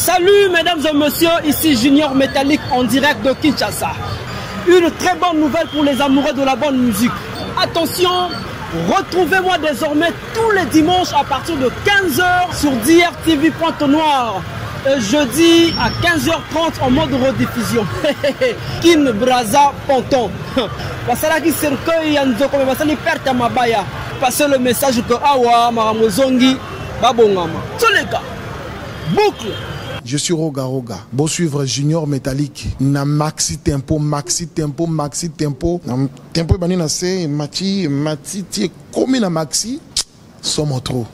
Salut mesdames et messieurs, ici Junior Métallique en direct de Kinshasa. Une très bonne nouvelle pour les amoureux de la bonne musique. Attention, retrouvez-moi désormais tous les dimanches à partir de 15h sur DRTV Pointe-Noire. Et jeudi à 15h30 en mode rediffusion. Kin Braza Ponton. Passez le message que Awa Maramozongi Babongama. Tous les gars, boucle. Je suis Roga Roga. Bon suivre Junior Métallique. Na maxi tempo. Tempo banina se mati tie comme na maxi. Somme trop.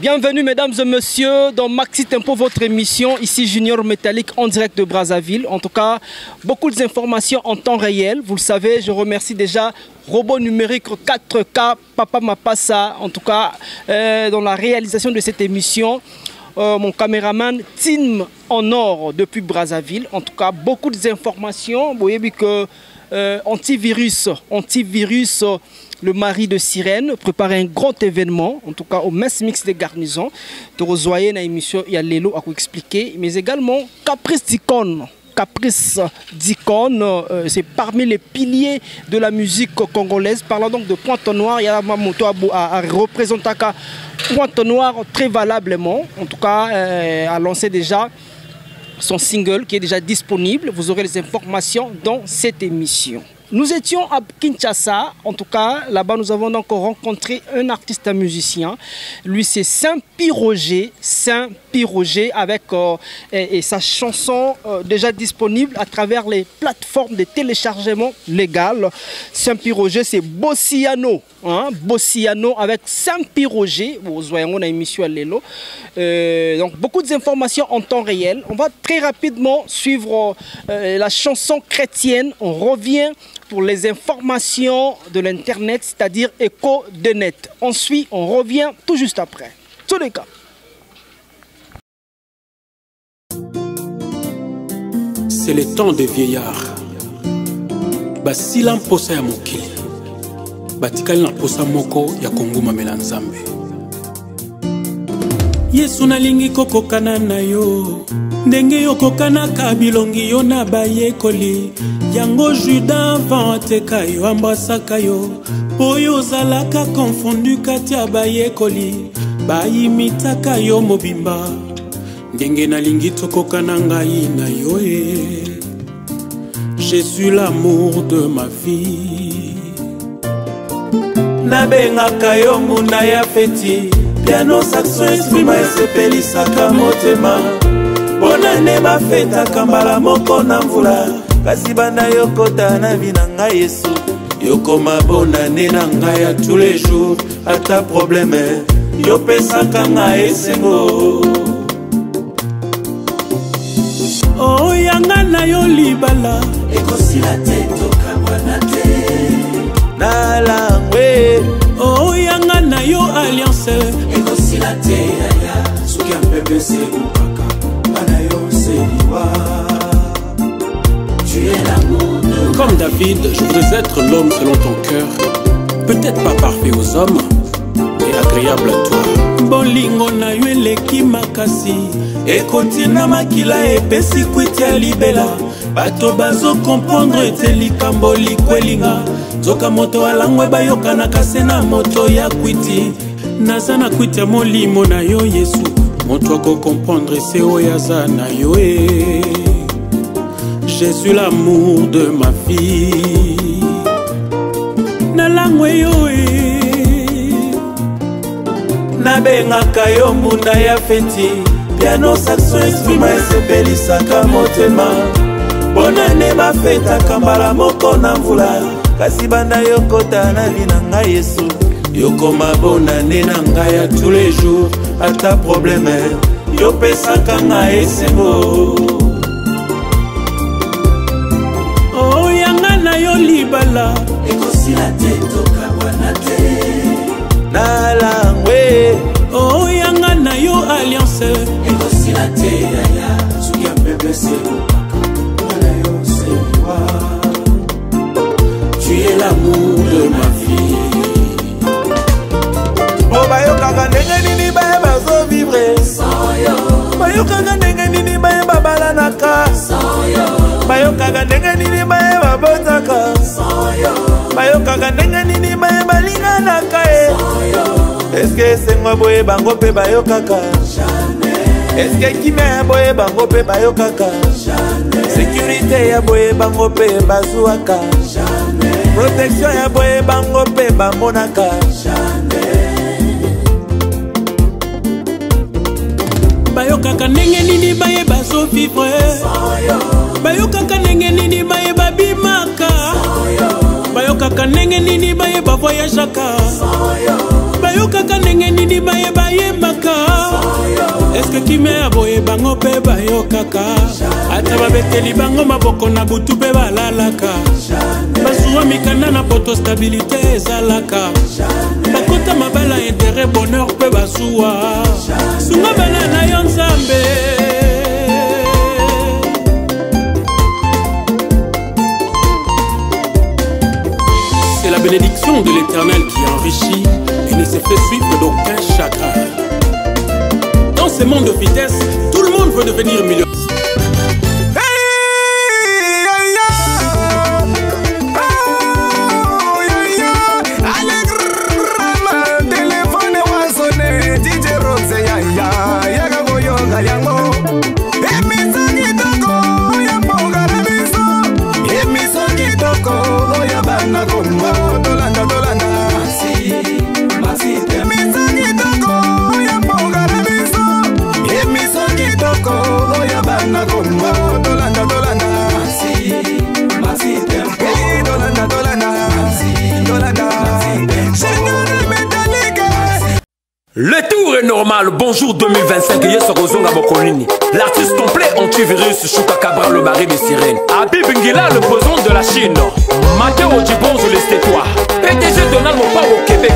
Bienvenue mesdames et messieurs dans Maxi Tempo, votre émission, ici Junior Métallique en direct de Brazzaville. En tout cas, beaucoup d'informations en temps réel. Vous le savez, je remercie déjà Robot Numérique 4K, Papa Mapassa, en tout cas, dans la réalisation de cette émission. Mon caméraman Tim en or depuis Brazzaville. En tout cas, beaucoup d'informations. Vous voyez que antivirus, le mari de Sirène prépare un grand événement, en tout cas au Mess Mix des Garnisons. De rejoindre dans l'émission, il y a Lélo à vous expliquer, mais également Caprice d'Icône. Caprice d'Icône, c'est parmi les piliers de la musique congolaise. Parlant donc de Pointe-Noire, il y a ma moto à représenter Pointe-Noire très valablement. En tout cas, a lancé déjà son single qui est déjà disponible. Vous aurez les informations dans cette émission. Nous étions à Kinshasa, en tout cas, là-bas nous avons donc rencontré un artiste, un musicien. Lui c'est Saint-Piroger avec et sa chanson déjà disponible à travers les plateformes de téléchargement légal. Saint-Piroger c'est Bossiano, hein? Bossiano avec Saint-Piroger, vous voyez on a une émission à Lélo. Donc beaucoup d'informations en temps réel. On va très rapidement suivre la chanson chrétienne, on revient pour les informations de l'internet, c'est-à-dire Echo de Net. Ensuite, on revient tout juste après. Tous les cas. C'est le temps des vieillards. Basila mposa ya mokili. Batikali na posa moko ya konguma melanzambe. Yesu nalingi kokokana na yo. Ndenge yokokanaka bilongi yo na bayekoli. Yango Juda vanteka yo ambasaka yo. Poyo zalaka confondu katia bayekoli. Bayimitaka yo mobimba. Ndenge nalingi tokokana ngai na yo Jésus l'amour de ma vie. Nabengaka yo muna ya feti. Piano saxo esprima esepelisaka motema. Bonane bafeta kambala moko na mvula. Kasi banda yokota na vi na ngai Yesu. Yokoma bonane na ngai ya tous les jours. Ata problème yopesaka ngai esengo. Oh yanga na yo libala. Ekosila te tokamwana te. Na langwe. Oh yanga na yo alliance. Ekosila te aya. Suki ampepe se upaka. Bana yo se liwa. Comme David, je voudrais être l'homme selon ton cœur. Peut-être pas parfait aux hommes, mais agréable à toi. Bolingo na yo eleki makasi. Ekotina makila epesi kwitia libela. Bato bazo comprendre ete likambo likwelinga. Zoka moto alangwe bayoka na kase na moto ya kwiti. Naza na kwitia molimo na yo Yesu. Moto ako comprendre se oyaza na yo Jésus l'amour de ma vie. Nalangwe yo Nabengaka yo munda ya feti. Piano saxo esprima esepelisaka motema. Bonane bafeta kambala moko na mvula. Kasi banda yokota na vi na ngai Yesu. Yokoma bonane na ngai ya tous les jours. Ata problème yo pesaka nga esengo. Oh yanga na yo libala ekosila te tokabwana te nalangwe. Oh yanga na yo alliance ekosila te yaya suki ya pepe selupaka wana yo sewa. Tu es l'amour de ma vie. Oh bayokaka ndenge nini baye bazo vivre sans yo. Bayokaka ndenge nini baye babalanaka sans yo. Bayokaka ndenge nini baye babotaka sans yo. Bayokaka ndenge nini baye balinganaka e sans yo. Eske esengo boye bango mpe bayokaka jamais. Eske kime ya boye bango mpe bayokaka jamais. Sécurité ya boye bango mpe bazwaka jamais. Protection ya boye bango mpe bamonaka jamais. bayokaka ndenge nini baye bazo vivre sans yo. bayokaka ndenge nini baye babimaka sans yo. bayokaka ndenge nini baye bavoyageaka sans yo. bayokaka ndenge nini baye bayembaka sans yo. eske kime ya boye bango mpe bayokaka ata babeteli bango maboko na butu mpe balalaka bazuwa mikanda na poto stabilité ezalaka bakota mabala intere bonheur mpe bazuwa sunga bana na yo nzambe. C'est la bénédiction de l'Éternel qui enrichit et ne se fait suivre d'aucun chagrin. Dans ce monde de vitesse, tout le monde veut devenir millionnaire. Le tour est normal, bonjour 2025, l'artiste complet antivirus, Chouka Cabra, le mari des sirènes. Habib Ngila, le président de la Chine. Matteo Djibonzo, les Stétois. PDG Donald Mopa au Québec.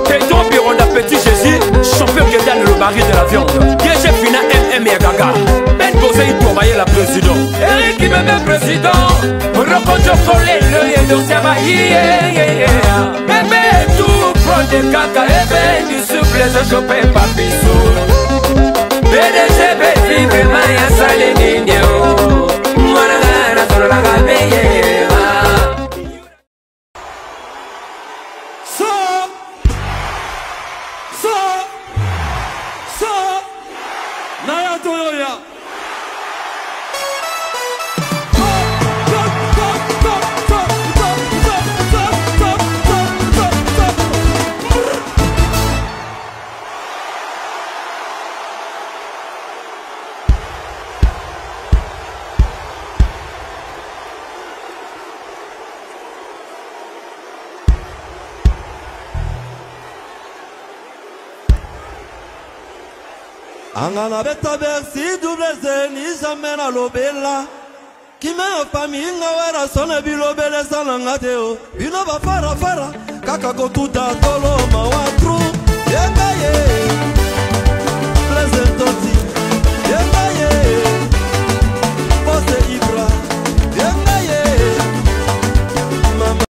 Pedro Bironda, Petit Jésus, champion Guédiane, le mari de la viande. DG Fina, MM et Gaga. Ben Bosé, pour mailler la président. Eric qui me met président. Rokojo Kole, le Yedo Samayi. Bébé, tout, prends des caca, et du souffle, je chope pas bisou. PDG, Betty, Maya, Salinino. Mwana, sur la gabeye. Naya Toyoya. Angana beta bersi double zeni jamais na lobela Kime yo famille ngawera sona bilobele salanga teo Bino ba fara kaka ko tuta tolo mawatru Yekaye Plezentoti Yekaye Pose Ibra Yekaye Mama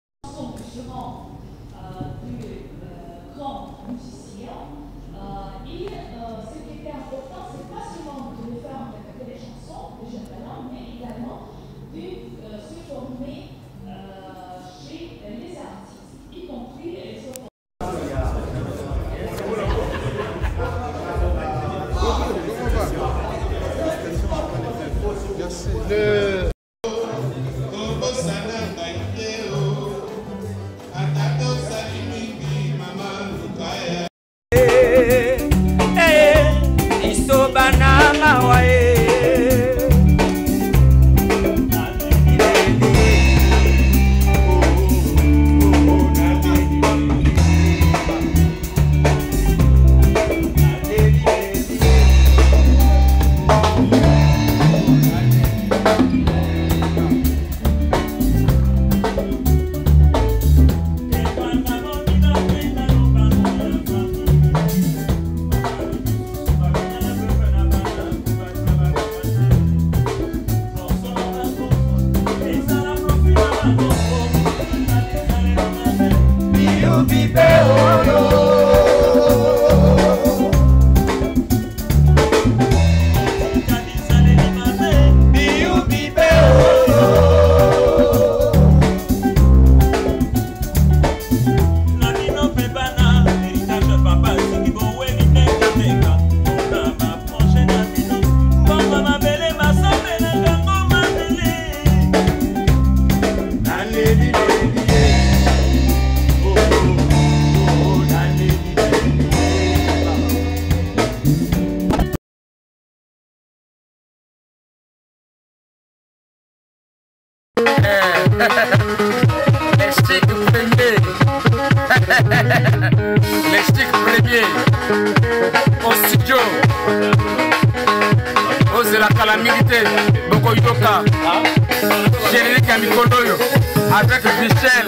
Le milité Bokoyoka générique à Mikoloyo avec Michel.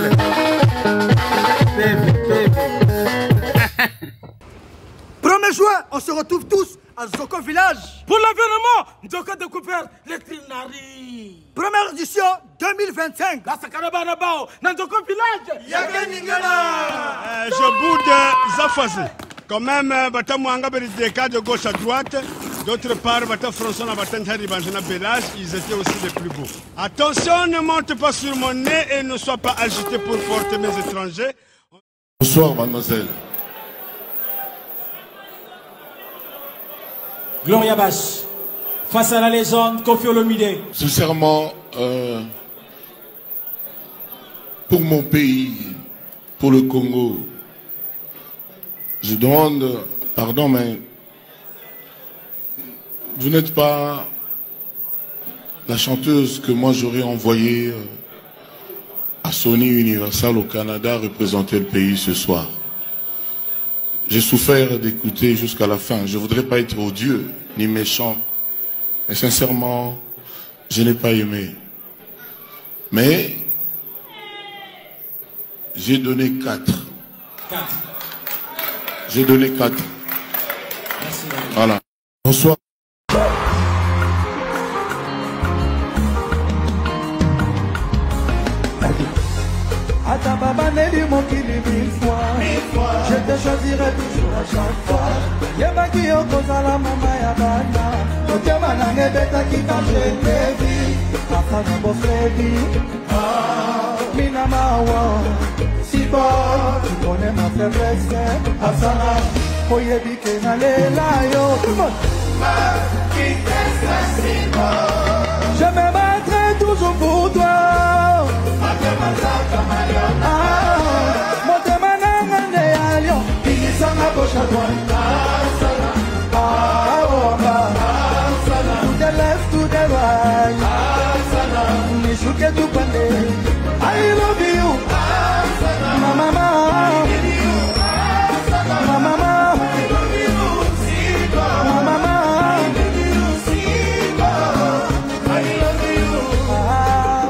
Premier juin, on se retrouve tous à Zoko Village pour l'événement Nzoko découvert les Trinari. Première édition 2025. La Sakarabana Bao, Nzoko Village. Je boude Zafazé. Quand même, Batamouanga des cas de gauche à droite. D'autre part, François Nabatantari Banjana Bélage, ils étaient aussi les plus beaux. Attention, ne monte pas sur mon nez et ne sois pas agité pour porter mes étrangers. Bonsoir, mademoiselle. Gloria Bash, face à la légende Kofi Olomide. Sincèrement, pour mon pays, pour le Congo, je demande pardon, mais vous n'êtes pas la chanteuse que moi j'aurais envoyée à Sony Universal au Canada représenter le pays ce soir. J'ai souffert d'écouter jusqu'à la fin. Je ne voudrais pas être odieux ni méchant. Mais sincèrement, je n'ai pas aimé. Mais j'ai donné 4. J'ai donné 4. Merci. Voilà. Bonsoir. Je te choisirai toujours à chaque fois. Yebaki okozala mama ya bana. Motema nange betaki quand je t'ai vu. Afani bofedi. Mina mawa. Si bon, tu connais ma faiblesse. Asana. Oyebi ke na lela yo. Tout le monde. Je me battrai toujours pour toi. Gauche à droite, to the left, to the right, Nishuke to Pande. I love you, mama, mama, mama, mama, I love you,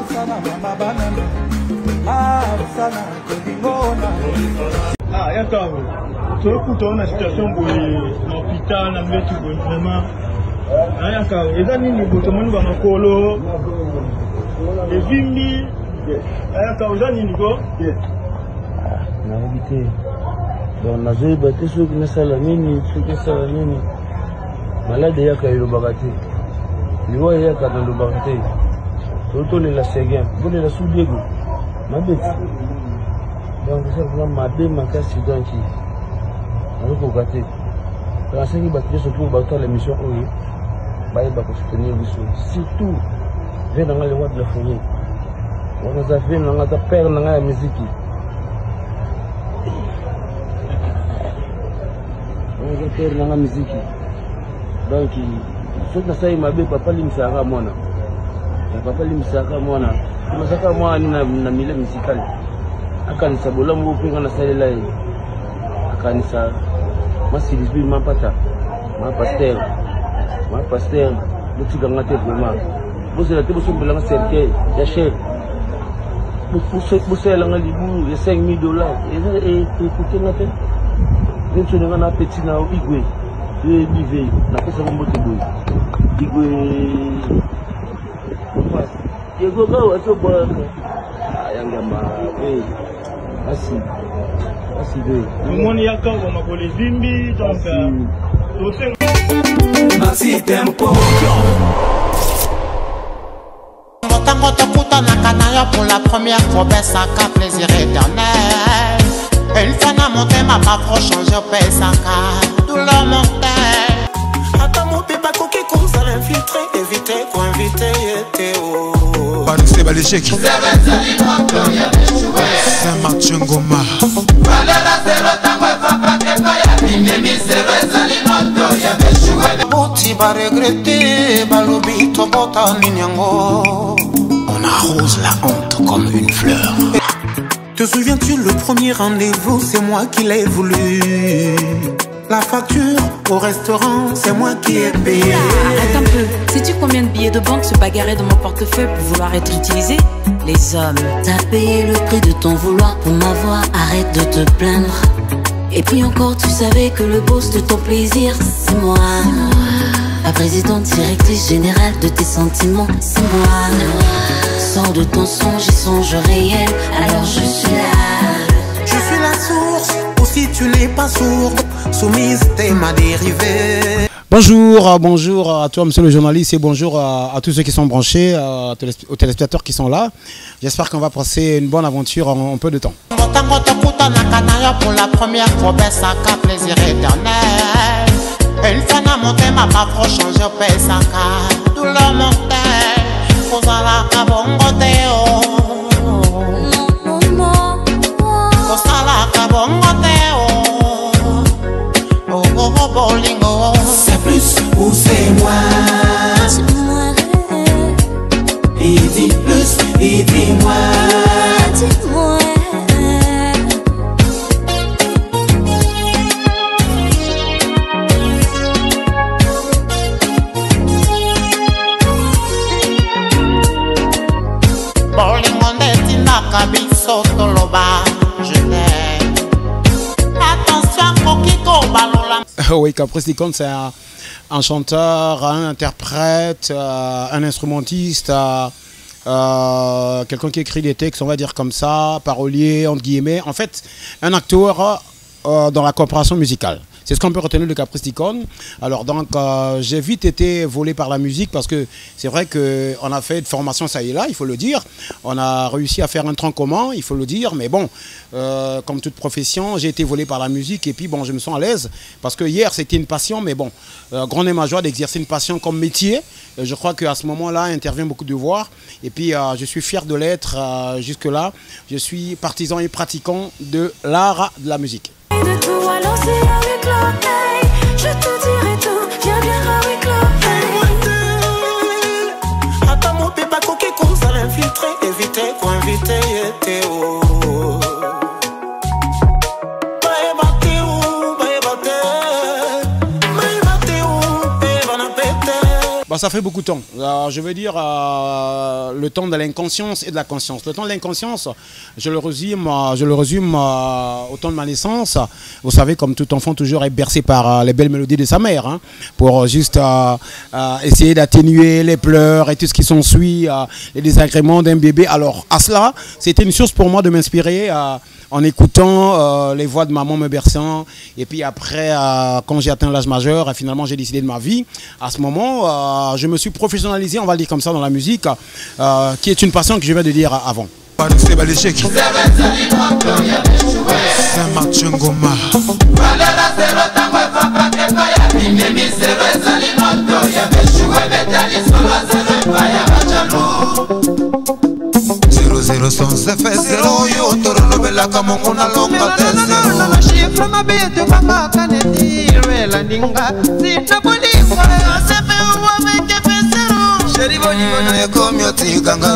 sana mama banana, sana kodingona. Yakawe. Tu écoutes une situation où l'hôpital a mis tout vraiment. Yakawe. Et là, nous avons un colo. Les vimbi. Yakawe, là, nous avons. Na habité. Donc, na zoe baté ceux qui ne salamini, ceux qui salamini. Malade yakawe le bagaté. Liwa yakawe le bagaté. Toto la séguin. Vous la sous-diego. Ma bête. Donc, c'est vraiment ma bête, ma casse, donc, on va gâter. Quand c'est qui battait surtout battre l'émission, oui, bah il va soutenir les choses. Surtout, vers dans les voies de la forêt. On a fait dans la perte dans la musique. On a fait dans la musique. Donc, ce que ça y m'a dit, papa l'imsara mona. Papa l'imsara mona. L'imsara mona na milieu musical. Akanisa bolamu upinga na salela yi akanisa masilibi mapata ma pasteur mutika ngate vraiment bosse la tebo sombela nga cercueil ya chef bosse la nga libu ya $5,000 et écoutez ngate nso nga na petit na igwe de bive na pesa ko mbote boy igwe yego ga waso boka ayanga ma Mon yaka on m'a collé Zimbi donc Maxi Tempo. Motango tokuta na kanaya pour la première fois, ben ça ka plaisir éternel. Une fois na monté ma pas trop changer au pays ça ka douleur mortelle. Attends mon papa coquille comme ça l'infiltrer, éviter quoi inviter était oh. C'est l'échec. Saint-Martin Goma. Boti va regretter, balobi to bota ninyango. On arrose la honte comme une fleur. Te souviens-tu le premier rendez-vous, c'est moi qui l'ai voulu. La facture au restaurant, c'est moi qui ai payé. Arrête un peu. Sais-tu combien de billets de banque se bagarraient dans mon portefeuille pour vouloir être utilisés? Les hommes. T'as payé le prix de ton vouloir pour m'avoir. Arrête de te plaindre. Et puis encore, tu savais que le boss de ton plaisir, c'est moi. La présidente directrice générale de tes sentiments, c'est moi. Sors de ton songe et songe réel, alors je suis là. Je suis la source, ou si tu n'es pas sourde, soumise t'es ma dérivée. Bonjour, bonjour à toi monsieur le journaliste et bonjour à tous ceux qui sont branchés, aux téléspectateurs qui sont là. J'espère qu'on va passer une bonne aventure en peu de temps. Pour la première fois, ça qu'a plaisir éternel. Une fois n'a monté ma pas trop changé au pays ça qu'a douleur montée. Pour la cabongoteo. Pour la cabongoteo. Oh oh oh bolingo. C'est plus ou c'est moins. C'est moi. Il dit plus, il dit moins. Dis-moi. Oui, Caprice Icône, c'est un chanteur, un interprète, un instrumentiste, quelqu'un qui écrit des textes, on va dire comme ça, parolier, entre guillemets. En fait, un acteur dans la coopération musicale. C'est ce qu'on peut retenir de Caprice Icône. Alors donc, j'ai vite été volé par la musique parce que c'est vrai qu'on a fait de formation ça et là, il faut le dire. On a réussi à faire un tronc commun, il faut le dire. Mais bon, comme toute profession, j'ai été volé par la musique et puis bon, je me sens à l'aise parce que hier, c'était une passion. Mais bon, grande est ma joie d'exercer une passion comme métier. Je crois qu'à ce moment-là, intervient beaucoup de devoirs. Et puis, je suis fier de l'être jusque-là. Je suis partisan et pratiquant de l'art de la musique. De tout à lancer avec l'oreille, je te dirai tout, viens bien avec l'oreille. Attends mon pépa coquille qu'on s'allait infiltrer, éviter pour inviter Théo. Bah, ça fait beaucoup de temps. Je veux dire le temps de l'inconscience et de la conscience. Le temps de l'inconscience, je le résume au temps de ma naissance. Vous savez, comme tout enfant, toujours est bercé par les belles mélodies de sa mère, hein, pour juste essayer d'atténuer les pleurs et tout ce qui s'ensuit, les désagréments d'un bébé. Alors, à cela, c'était une source pour moi de m'inspirer en écoutant les voix de maman me berçant. Et puis après, quand j'ai atteint l'âge majeur, finalement j'ai décidé de ma vie. À ce moment, je me suis professionnalisé, on va le dire comme ça, dans la musique, qui est une passion que je viens de dire avant. Saint-Martin-Ngoma. Sans effet zéro yo toro bela kama ngona longa tezero chifre mabeto mama kaneti rela ninga sina bolingo sepe wa meke pesero sheri bolingo na ekomyo tikanga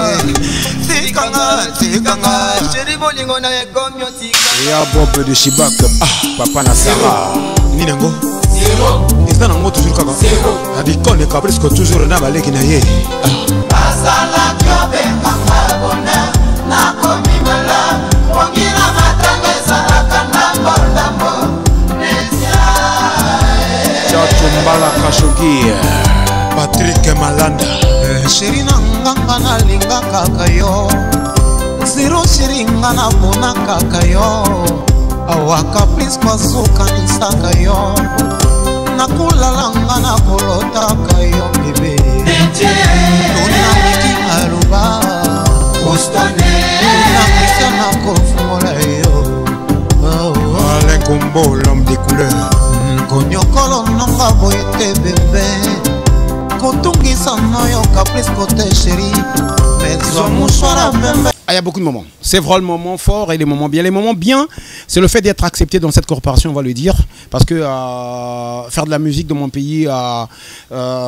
sheri bolingo na ekomyo tikanga ya bob de Chibak papa na Sarah ninengo zéro ezana ngo toujours kaka zéro abikone Caprice ko toujours na baleki na ye asala kyobe kanga bona nakomi mala wongina matangeza akanambo ndambo nesia Chatumbala Kashogi Patrick Malanda Sheri na nganga na linga kaka yo Zero sheri nga na bona kaka yo Awa Caprice kwa zuka nisaka yo Nakulala nga na kolota kayo bebe Tuna wiki aluba Ustone Alain Combo, l'homme des couleurs. Konyokolo nonga boyete bébé Kotungisa noyo Caprice kote chéri Mezo mouchoira bembe il y a beaucoup de moments. C'est vrai, le moment fort et les moments bien. Les moments bien, c'est le fait d'être accepté dans cette corporation, on va le dire. Parce que faire de la musique dans mon pays,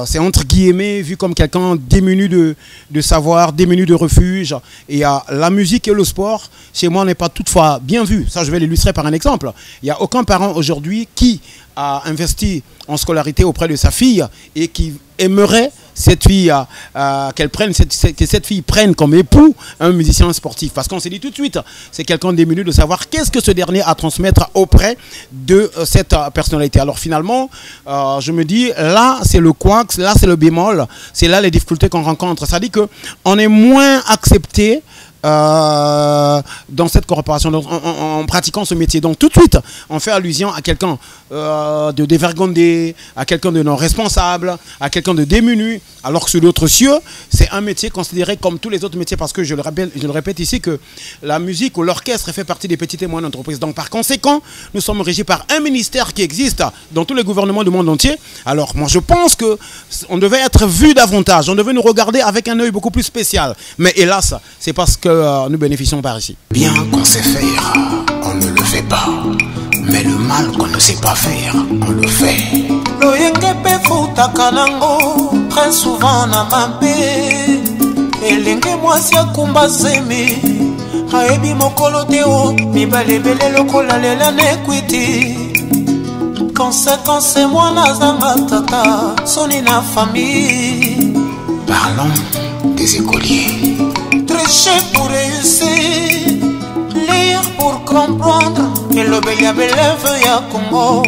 c'est entre guillemets vu comme quelqu'un démuni de savoir, démuni de refuge. Et la musique et le sport, chez moi, n'est pas toutefois bien vu. Ça, je vais l'illustrer par un exemple. Il n'y a aucun parent aujourd'hui qui a investi en scolarité auprès de sa fille et qui aimerait cette fille que cette fille prenne comme époux un musicien sportif, parce qu'on s'est dit tout de suite c'est quelqu'un démuni de savoir qu'est-ce que ce dernier a à transmettre auprès de cette personnalité. Alors finalement je me dis là c'est le couac, là c'est le bémol, c'est là les difficultés qu'on rencontre. Ça dit que on est moins accepté dans cette corporation, en pratiquant ce métier. Donc tout de suite, on fait allusion à quelqu'un de dévergondé, à quelqu'un de non responsable, à quelqu'un de démuni, alors que sur d'autres cieux, c'est un métier considéré comme tous les autres métiers, parce que je le répète ici que la musique ou l'orchestre fait partie des petites et moyennes entreprises. Donc par conséquent, nous sommes régis par un ministère qui existe dans tous les gouvernements du monde entier. Alors moi je pense que on devait être vu davantage, on devait nous regarder avec un œil beaucoup plus spécial. Mais hélas, c'est parce que nous bénéficions par ici. Bien qu'on sait faire, on ne le fait pas. Mais le mal qu'on ne sait pas faire, on le fait. Loyengepe futa kanango, très souvent na mabe. Elenge mwasi akumba zemi, haebi mokolo teo, mibalebele lokola lela nekwiti. Conséquence moi na zanga tata, soni na famille. Parlons des écoliers. Tricher pour réussir, lire pour comprendre, et le bel ya Congo.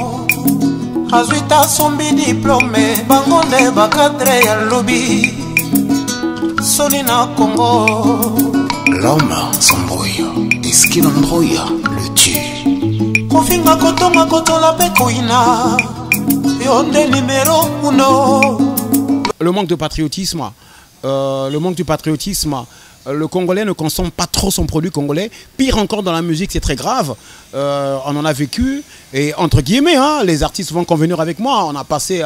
Azuita sombi diplômé, bangonde bakadre ya lobby, Solina Congo. L'homme s'embrouille, et ce qu'il embrouille le tue. Kofinga koto la pekoina, yonde numéro 1. Le manque de patriotisme, le Congolais ne consomme pas trop son produit congolais. Pire encore dans la musique, c'est très grave. On en a vécu. Et entre guillemets, hein, les artistes vont convenir avec moi. On a passé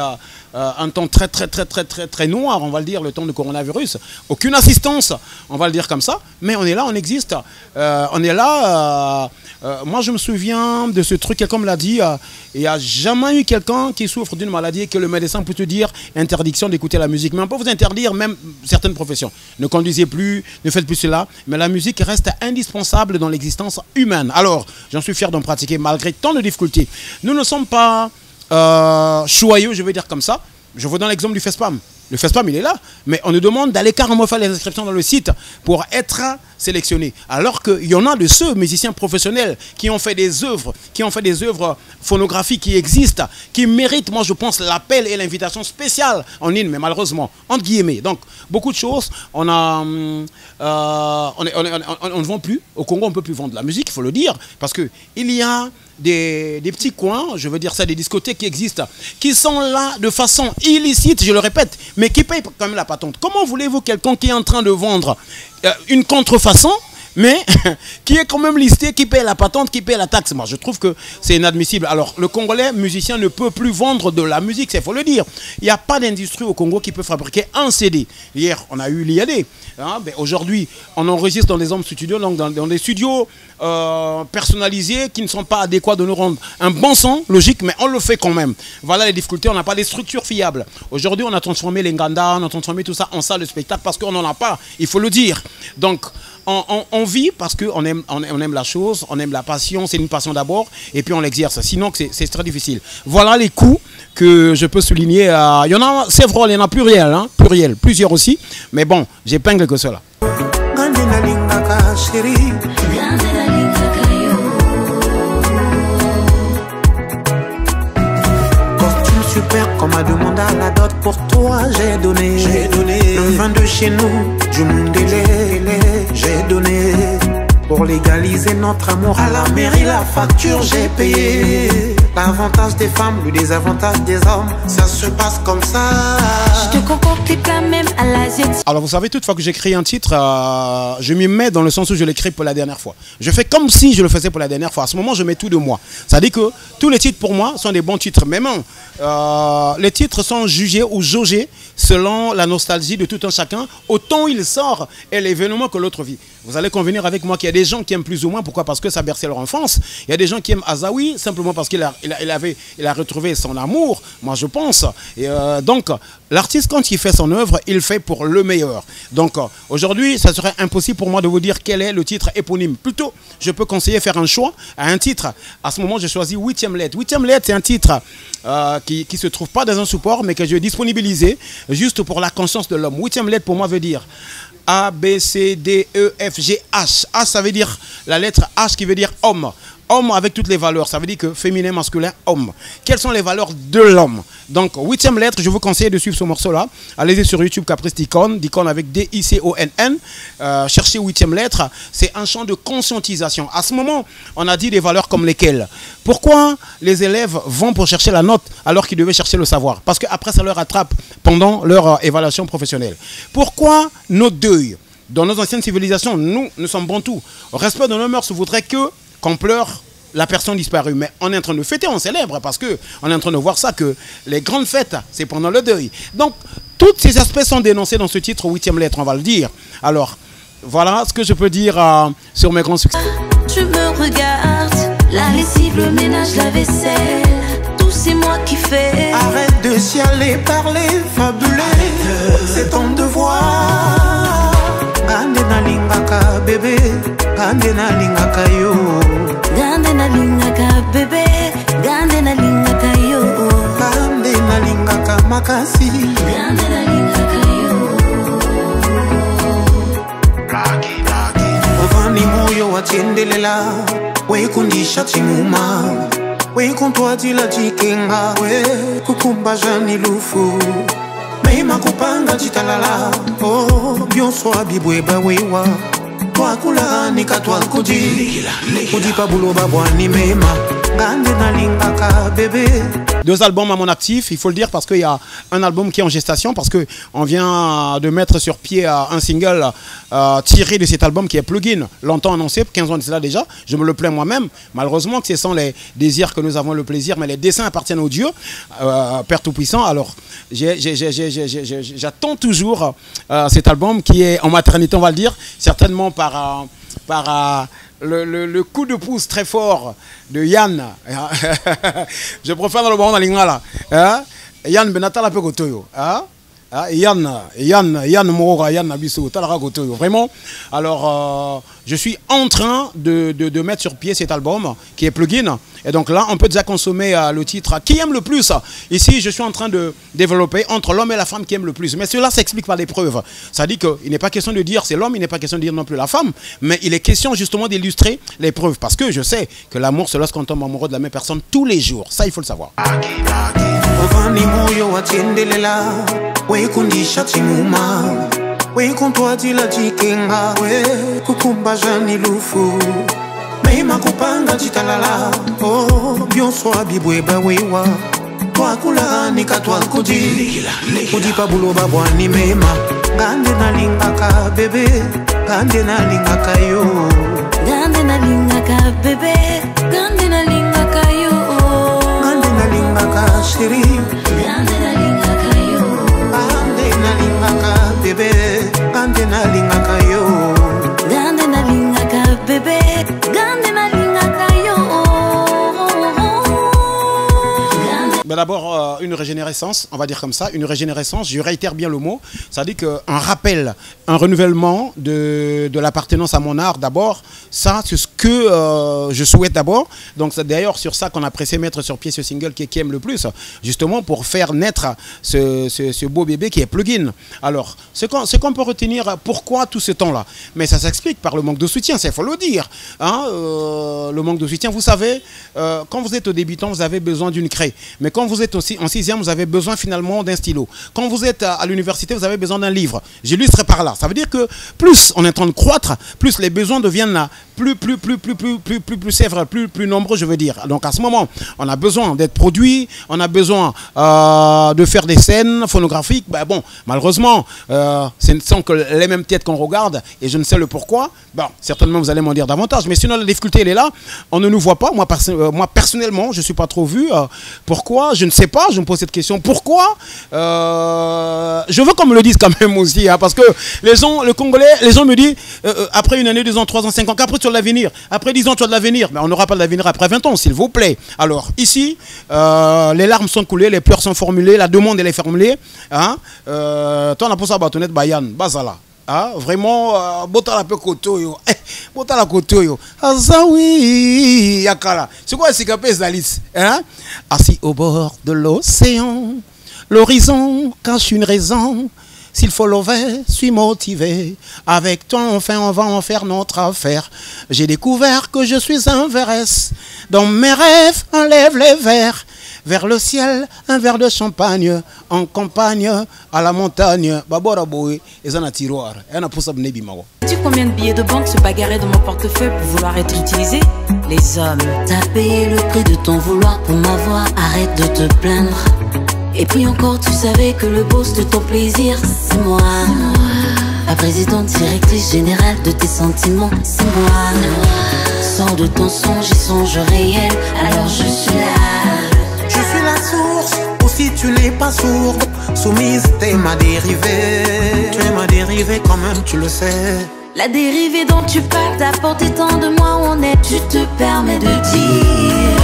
un temps très noir, on va le dire, le temps du coronavirus. Aucune assistance, on va le dire comme ça. Mais on est là, on existe. On est là. Moi, je me souviens de ce truc, quelqu'un me l'a dit. Il n'y a jamais eu quelqu'un qui souffre d'une maladie et que le médecin peut te dire interdiction d'écouter la musique. Mais on peut vous interdire même certaines professions. Ne conduisez plus, ne faites plus cela. Mais la musique reste indispensable dans l'existence humaine. Alors, j'en suis fier d'en pratiquer malgré tant de difficultés. Nous ne sommes pas choyeux, je vais dire comme ça. Je vous donne l'exemple du FESPAM. Le FESPAM, il est là, mais on nous demande d'aller carrément faire les inscriptions dans le site pour être sélectionné. Alors qu'il y en a de ceux musiciens professionnels qui ont fait des œuvres, phonographiques qui existent, qui méritent, moi je pense, l'appel et l'invitation spéciale en ligne, mais malheureusement, entre guillemets. Donc, beaucoup de choses, on ne vend plus. Au Congo, on ne peut plus vendre de la musique, il faut le dire, parce qu'il y a des petits coins, je veux dire ça, des discothèques qui existent, qui sont là de façon illicite, je le répète, mais qui payent quand même la patente. Comment voulez-vous quelqu'un qui est en train de vendre une contrefaçon, mais qui est quand même listé, qui paye la patente, qui paye la taxe? Moi, je trouve que c'est inadmissible. Alors, le Congolais musicien ne peut plus vendre de la musique, il faut le dire. Il n'y a pas d'industrie au Congo qui peut fabriquer un CD. Hier, on a eu l'IAD. Hein, aujourd'hui, on enregistre dans des home studios, donc dans des studios personnalisés qui ne sont pas adéquats de nous rendre un bon son, logique, mais on le fait quand même. Voilà les difficultés, on n'a pas des structures fiables. Aujourd'hui, on a transformé les Nganda, on a transformé tout ça en salle de spectacle parce qu'on n'en a pas, il faut le dire. Donc, on vit parce qu'on aime la chose, on aime la passion, c'est une passion d'abord, et puis on l'exerce. Sinon, c'est très difficile. Voilà les coûts que je peux souligner. Il y en a, c'est vrai, il y en a pluriel, hein, pluriel, plusieurs aussi, mais bon, j'épingle que cela. Super comme a demandé à la dot, pour toi j'ai donné le vin de chez nous, du Mundele, j'ai donné pour légaliser notre amour à la mairie, la facture j'ai payé. L'avantage des femmes, le désavantage des hommes, ça se passe comme ça. Je te concocte quand même à l'Asie. Alors vous savez, toute fois que j'écris un titre, je m'y mets dans le sens où je l'écris pour la dernière fois. Je fais comme si je le faisais pour la dernière fois. À ce moment, je mets tout de moi. Ça dit que tous les titres pour moi sont des bons titres. Mais non, les titres sont jugés ou jaugés selon la nostalgie de tout un chacun, au temps où il sort et l'événement que l'autre vit. vous allez convenir avec moi qu'il y a des gens qui aiment plus ou moins. Pourquoi? Parce que ça berçait leur enfance. Il y a des gens qui aiment Azaoui simplement parce qu'il a retrouvé son amour, moi je pense. Et donc, l'artiste, quand il fait son œuvre, il fait pour le meilleur. Donc, aujourd'hui, ça serait impossible pour moi de vous dire quel est le titre éponyme. Plutôt, je peux conseiller faire un choix à un titre. À ce moment, j'ai choisi 8e lettre. 8e lettre, c'est un titre qui ne se trouve pas dans un support, mais que je vais disponibiliser juste pour la conscience de l'homme. 8e lettre, pour moi, veut dire A, B, C, D, E, F, G, H. H, ça veut dire la lettre H qui veut dire homme. Homme avec toutes les valeurs, ça veut dire que féminin, masculin, homme. Quelles sont les valeurs de l'homme? Donc, 8e lettre, je vous conseille de suivre ce morceau-là. Allez-y sur YouTube, Caprice Dicon, Dicon avec D-I-C-O-N-N. Cherchez 8e lettre. C'est un champ de conscientisation. À ce moment, on a dit des valeurs comme lesquelles. Pourquoi les élèves vont pour chercher la note alors qu'ils devaient chercher le savoir? Parce qu'après, ça leur attrape pendant leur évaluation professionnelle. Pourquoi nos deuils? Dans nos anciennes civilisations, nous sommes bantous. Au respect de nos mœurs voudrait qu'on pleure la personne disparue. Mais on est en train de fêter, on célèbre, parce qu'on est en train de voir ça, que les grandes fêtes, c'est pendant le deuil. Donc, tous ces aspects sont dénoncés dans ce titre, 8e lettre, on va le dire. Alors, voilà ce que je peux dire sur mes grands succès. Tu me regardes, la lessive, le ménage, la vaisselle, tout c'est moi qui fais. Arrête de chialer, parler, fabuler, c'est ton devoir. Gande na lingaka bébé, gande na lingaka yo. Gande na lingaka bébé, gande na lingaka yo. Gande na lingaka makasi, gande na lingaka yo. Ovani moyo watendelela, we kundisha chimuma, we kuntwatila chikenga, we kukumba jani lufu. Meima kupanga chitalala, oh, byonso abibweba wewa. Twakula nikatwa kudi, kudi pabuloba bwani mema. Gande na lingaka bébé. 2 albums à mon actif, il faut le dire, parce qu'il y a un album qui est en gestation, parce qu'on vient de mettre sur pied un single tiré de cet album qui est Plugin, longtemps annoncé, 15 ans de cela déjà, je me le plains moi-même, malheureusement que ce sont les désirs que nous avons le plaisir, mais les dessins appartiennent au Dieu, Père Tout-Puissant. Alors j'attends toujours cet album qui est en maternité, on va le dire, certainement par le coup de pouce très fort de Yann. Je préfère dans le baron dans l'ingala. Yann Benatala Pegotoyo. Yann Moura, Yann Nabiso, Talara Gotoyo. Vraiment. Alors, je suis en train de mettre sur pied cet album qui est Plugin. Et donc là, on peut déjà consommer le titre qui aime le plus. Ici, je suis en train de développer entre l'homme et la femme qui aime le plus. Mais cela s'explique par des preuves. Ça dit qu'il n'est pas question de dire c'est l'homme, il n'est pas question de dire non plus la femme. Mais il est question justement d'illustrer les preuves. Parce que je sais que l'amour, c'est lorsqu'on tombe amoureux de la même personne tous les jours. Ça, il faut le savoir. Ovani moyo watendelela, we kundisha chimuma, we kuntwatila chikenga, we kukumba jani lufu. Meima kupanga chitalala, oh, byonso abibweba wewa. Twakula nikatwa kudi, kudi pabuloba bwani mema. Gande na lingaka bébé, gande na lingaka yo. Gande na lingaka bébé, gande na lingaka yo. Gande na lingaka chérie, gande na lingaka yo. Gande na lingaka bébé, gande na lingaka yo. Gande na lingaka bébé, gande na lingaka yo. Ben d'abord, une régénérescence, on va dire comme ça, une régénérescence, je réitère bien le mot, ça dit qu'un rappel, un renouvellement de l'appartenance à mon art d'abord, ça c'est ce que je souhaite d'abord, donc c'est d'ailleurs sur ça qu'on a pressé mettre sur pied ce single qui aime le plus, justement pour faire naître ce beau bébé qui est Plugin. Alors, ce qu'on peut retenir, pourquoi tout ce temps-là? Mais ça s'explique par le manque de soutien, il faut le dire, hein, le manque de soutien, vous savez, quand vous êtes au débutant, vous avez besoin d'une craie, mais quand vous êtes aussi en 6e, vous avez besoin finalement d'un stylo. Quand vous êtes à l'université, vous avez besoin d'un livre. J'illustre par là. Ça veut dire que plus on est en train de croître, plus les besoins deviennent plus sévères, plus nombreux, je veux dire. Donc à ce moment, on a besoin d'être produit, on a besoin de faire des scènes phonographiques. Ben bon, malheureusement, ce ne sont que les mêmes têtes qu'on regarde et je ne sais le pourquoi. Bon, certainement vous allez m'en dire davantage, mais sinon la difficulté elle est là. On ne nous voit pas. Moi personnellement, je ne suis pas trop vu. Pourquoi? je ne sais pas, je me pose cette question. Pourquoi je veux qu'on me le dise quand même aussi, hein, parce que les gens, le Congolais, les gens me disent, après une année, 2 ans, 3 ans, 5 ans, qu'après tu as de l'avenir. Après 10 ans, tu as de l'avenir. Mais on n'aura pas de l'avenir après 20 ans, s'il vous plaît. Alors, ici, les larmes sont coulées, les pleurs sont formulées, la demande, elle est formulée. Hein? Toi, on a pour ça, Bâtonnette Bayan, Bazala. Ah, vraiment, bota la peu koto yo, bota la koto yo, azawi yakala. C'est quoi ce capé Zalis? Hein? Assis au bord de l'océan, l'horizon cache une raison. S'il faut lever, suis motivé. Avec toi, enfin, on va en faire notre affaire. J'ai découvert que je suis un verres. Dans mes rêves, enlève les verres. Vers le ciel, un verre de champagne, en campagne, à la montagne. Sais-tu combien de billets de banque se bagarraient dans mon portefeuille pour vouloir être utilisés? Les hommes. T'as payé le prix de ton vouloir pour m'avoir, arrête de te plaindre. Et puis encore, tu savais que le boss de ton plaisir, c'est moi. La présidente directrice générale de tes sentiments, c'est moi. Sors de ton songe et songe réel, alors je suis là. Je suis la source, aussi tu n'es pas sourde. Soumise, t'es ma dérivée. Tu es ma dérivée quand même, tu le sais. La dérivée dont tu parles, t'as porté tant de moi, on est, tu te permets de dire.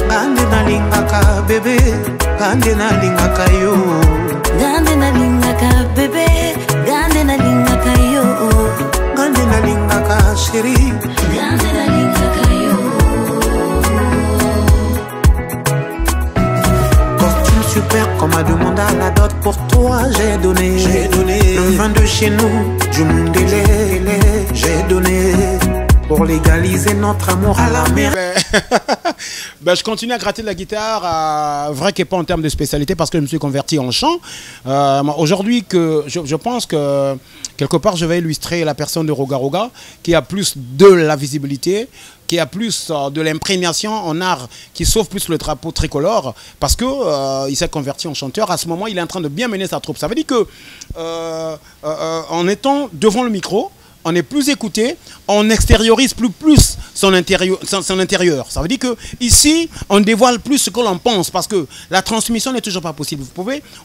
Gandena lingaka bébé, gandena lingaka yo. Gandena lingaka bébé, gandena lingaka yo. Gandena lingaka chérie, gandena lingaka yo. Costume super qu'on m'a demandé à la dot, pour toi j'ai donné. Le vin de chez nous, du Mundele, j'ai donné. Pour légaliser notre amour à la mer. Ben, je continue à gratter de la guitare, vrai qu'il n'est pas en termes de spécialité, parce que je me suis converti en chant. Aujourd'hui, je pense que quelque part, je vais illustrer la personne de Roga Roga, qui a plus de la visibilité, qui a plus de l'imprégnation en art, qui sauve plus le drapeau tricolore, parce que il s'est converti en chanteur. À ce moment, il est en train de bien mener sa troupe. Ça veut dire que en étant devant le micro, on est plus écouté, on extériorise plus son intérieur. Ça veut dire que ici, on dévoile plus ce que l'on pense, parce que la transmission n'est toujours pas possible.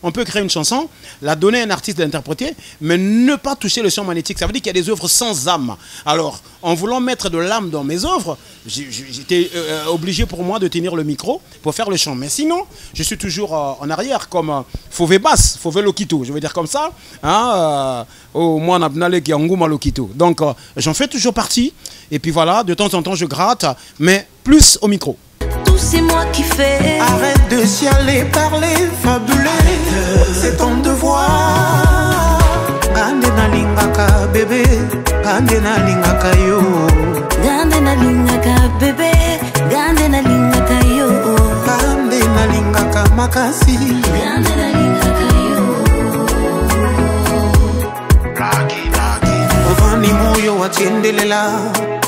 On peut créer une chanson, la donner à un artiste d'interpréter, mais ne pas toucher le champ magnétique. Ça veut dire qu'il y a des œuvres sans âme. Alors, en voulant mettre de l'âme dans mes œuvres, j'étais obligé pour moi de tenir le micro pour faire le chant. Mais sinon, je suis toujours en arrière, comme Fauvé Basse, Fauvé Lokito, je veux dire comme ça. Hein, moi, Nabnale qui Angouma Lokito. Donc, j'en fais toujours partie. Et puis voilà, de temps en temps, je gratte, mais plus au micro. Tout c'est moi qui fais. Arrête de chialer, parler, fabuler. C'est ton devoir. Gandena lingaka bébé, gandena lingaka yo. Gandena lingaka bébé, gandena lingaka yo. Gandena lingaka makasi. Gandena lingaka yo. Ovani moyo watiendelela,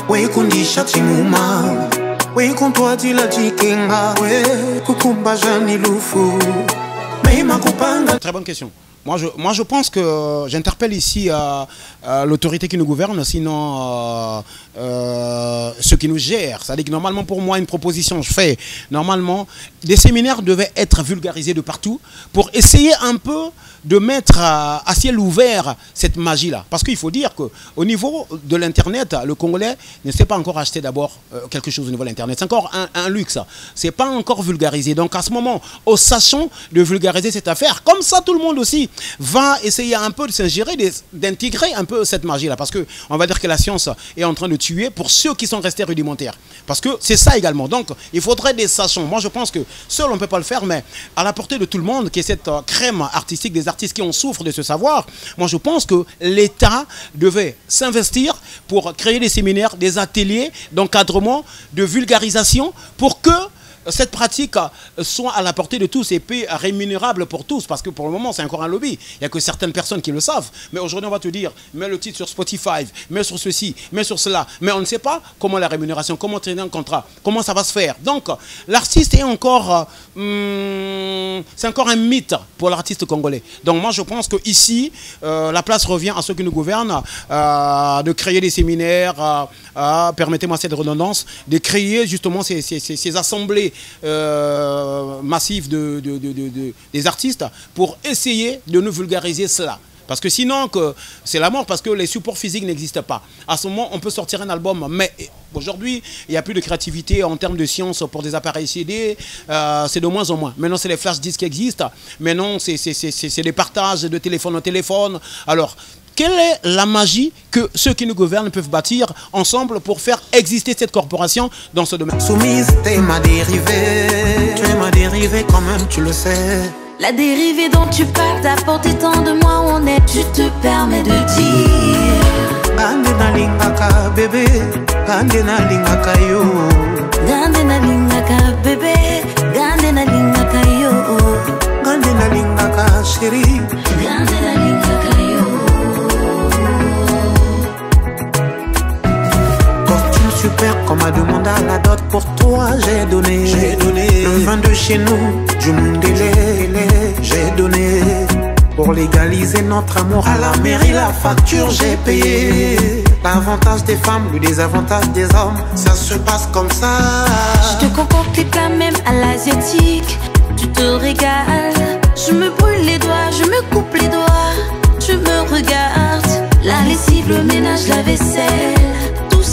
weikundisha chinguma. Weikontwa tila chikenga, we kukumba jani lufu. Meima kupanga. Très bonne question. Moi, je pense que j'interpelle ici l'autorité qui nous gouverne, sinon ceux qui nous gèrent. C'est-à-dire que normalement, pour moi, une proposition, je fais, normalement, des séminaires devaient être vulgarisés de partout pour essayer un peu de mettre à ciel ouvert cette magie-là. Parce qu'il faut dire qu'au niveau de l'Internet, le Congolais ne sait pas encore acheter d'abord quelque chose au niveau de l'Internet. C'est encore un luxe. Ce n'est pas encore vulgarisé. Donc à ce moment, au sachant de vulgariser cette affaire, comme ça tout le monde aussi va essayer un peu de s'ingérer, d'intégrer un peu cette magie-là. Parce qu'on va dire que la science est en train de tuer pour ceux qui sont restés rudimentaires. Parce que c'est ça également. Donc il faudrait des sachants. Moi je pense que seul on ne peut pas le faire, mais à la portée de tout le monde, qui est cette crème artistique des artistes qui en souffrent de ce savoir, moi je pense que l'État devait s'investir pour créer des séminaires, des ateliers d'encadrement, de vulgarisation, pour que cette pratique soit à la portée de tous et puis rémunérable pour tous, parce que pour le moment c'est encore un lobby, il n'y a que certaines personnes qui le savent. Mais aujourd'hui on va te dire, mets le titre sur Spotify, mets sur ceci, mets sur cela, mais on ne sait pas comment la rémunération, comment traiter un contrat, comment ça va se faire. Donc l'artiste est encore c'est encore un mythe pour l'artiste congolais. Donc moi je pense que ici la place revient à ceux qui nous gouvernent de créer des séminaires, permettez-moi cette redondance, de créer justement ces assemblées massives des artistes pour essayer de nous vulgariser cela. Parce que sinon, c'est la mort, parce que les supports physiques n'existent pas. À ce moment, on peut sortir un album, mais aujourd'hui, il n'y a plus de créativité en termes de science pour des appareils CD. C'est de moins en moins. Maintenant, c'est les flash disques qui existent. Maintenant, c'est des partages de téléphone en téléphone. Alors, quelle est la magie que ceux qui nous gouvernent peuvent bâtir ensemble pour faire exister cette corporation dans ce domaine? Soumise, t'es ma dérivée. Tu es ma dérivée quand même, tu le sais. La dérivée dont tu parles d'apporter tant de moi où on est, tu te permets de dire Gandena lingaka bébé, Gandena lingaka yo. Gandena lingaka bébé, Gandena lingaka yo. Gandena lingaka chérie, Gandena lingaka yo. Super qu'on m'a demandé à la dot, pour toi j'ai donné. Le vin de chez nous, du Mundélé, j'ai donné. Pour légaliser notre amour à la mairie, la facture j'ai payé. L'avantage des femmes, le désavantage des hommes, ça se passe comme ça. Je te concocte quand même à l'asiatique, tu te régales. Je me brûle les doigts, je me coupe les doigts, tu me regardes. La lessive, le ménage, la vaisselle.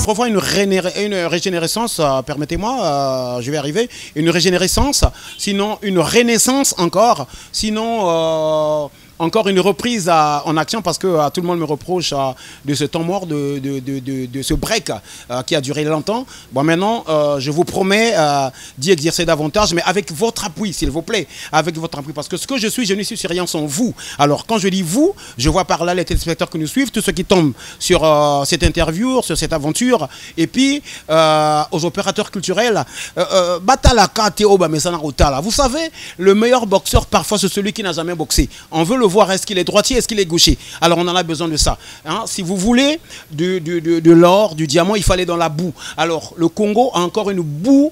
Pour voir une régénérescence, permettez-moi, je vais arriver, une régénérescence, sinon une renaissance encore, sinon encore une reprise en action, parce que tout le monde me reproche de ce temps mort, de ce break qui a duré longtemps. Bon, maintenant, je vous promets d'y exercer davantage, mais avec votre appui, s'il vous plaît, avec votre appui, parce que ce que je ne suis sur rien sans vous. Alors, quand je dis vous, je vois par là les téléspectateurs qui nous suivent, tous ceux qui tombent sur cette interview, sur cette aventure, et puis aux opérateurs culturels. Vous savez, le meilleur boxeur, parfois, c'est celui qui n'a jamais boxé. On veut le voir, est-ce qu'il est droitier, est-ce qu'il est gaucher. Alors on en a besoin de ça, hein? Si vous voulez de l'or, du diamant, il faut aller dans la boue. Alors le Congo a encore une boue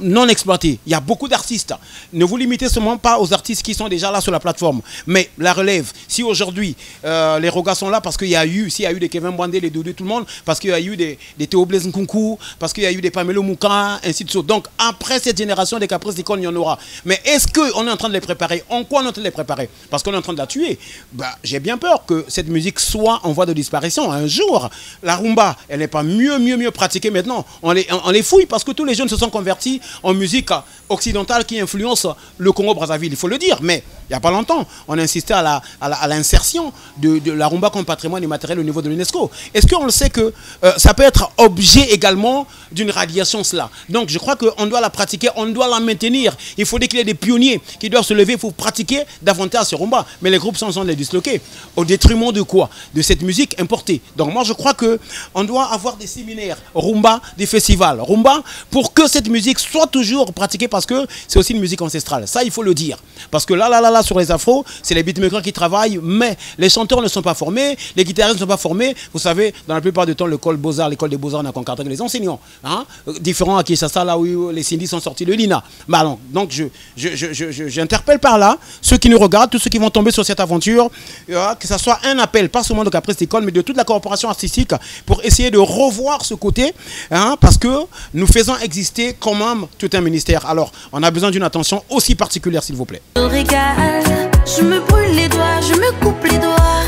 non exploitée. Il y a beaucoup d'artistes. Ne vous limitez seulement pas aux artistes qui sont déjà là sur la plateforme, mais la relève. Si aujourd'hui les Rogas sont là parce qu'il y a eu, s'il y a eu des Kevin Bwandé, les Doudou, tout le monde, parce qu'il y a eu des Théo Blaise Nkunku, parce qu'il y a eu des Pamelo Mouka, ainsi de suite. Donc après cette génération des Caprices d'Icône, il y en aura. Mais est-ce qu'on est en train de les préparer? En quoi on est en train de les préparer? Parce qu'on est en train de la tuer. Bah, j'ai bien peur que cette musique soit en voie de disparition. Un jour, la rumba, elle n'est pas mieux pratiquée maintenant. On les fouille parce que tous les jeunes se sont convertis en musique occidentale qui influence le Congo-Brazzaville. Il faut le dire, mais il n'y a pas longtemps, on a insisté à l'insertion de la rumba comme patrimoine immatériel au niveau de l'UNESCO. Est-ce qu'on le sait que ça peut être objet également d'une radiation, cela? Donc je crois qu'on doit la pratiquer, on doit la maintenir. Il faudrait qu'il y ait des pionniers qui doivent se lever pour pratiquer davantage ce rumba. Mais les groupes sont en train de les disloquer. Au détriment de quoi? De cette musique importée. Donc moi je crois qu'on doit avoir des séminaires rumba, des festivals rumba, pour que cette musique soit toujours pratiquée, parce que c'est aussi une musique ancestrale. Ça il faut le dire. Parce que là sur les afros, c'est les beatmakers qui travaillent, mais les chanteurs ne sont pas formés, les guitaristes ne sont pas formés. Vous savez, dans la plupart du temps, l'école Beaux-Arts, l'école des Beaux-Arts n'a qu'encadré les enseignants. Hein? Différents à Kinshasa, là où les Sindis sont sortis de l'INA. Bah, donc j'interpelle par là ceux qui nous regardent, tous ceux qui vont tomber sur cette aventure, que ce soit un appel, pas seulement de Caprice d'Icône, mais de toute la coopération artistique, pour essayer de revoir ce côté, hein, parce que nous faisons exister quand même tout un ministère. Alors, on a besoin d'une attention aussi particulière, s'il vous plaît. Je me brûle les doigts, je me coupe les doigts,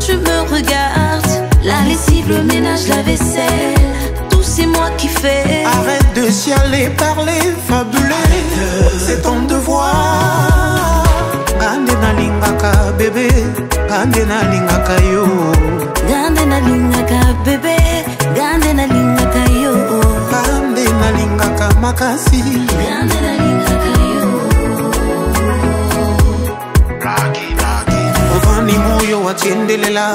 tu me regardes. La lessive, le ménage, la vaisselle, tout c'est moi qui fais. Arrête de chialer, parler, fabuler, c'est ton devoir. Gandena lingaka bébé, Gandena lingaka yo. Gandena lingaka bébé, Gandena lingaka yo. Gandena lingaka makasi, Gandena lingaka yo. Ovani moyo watiendelela,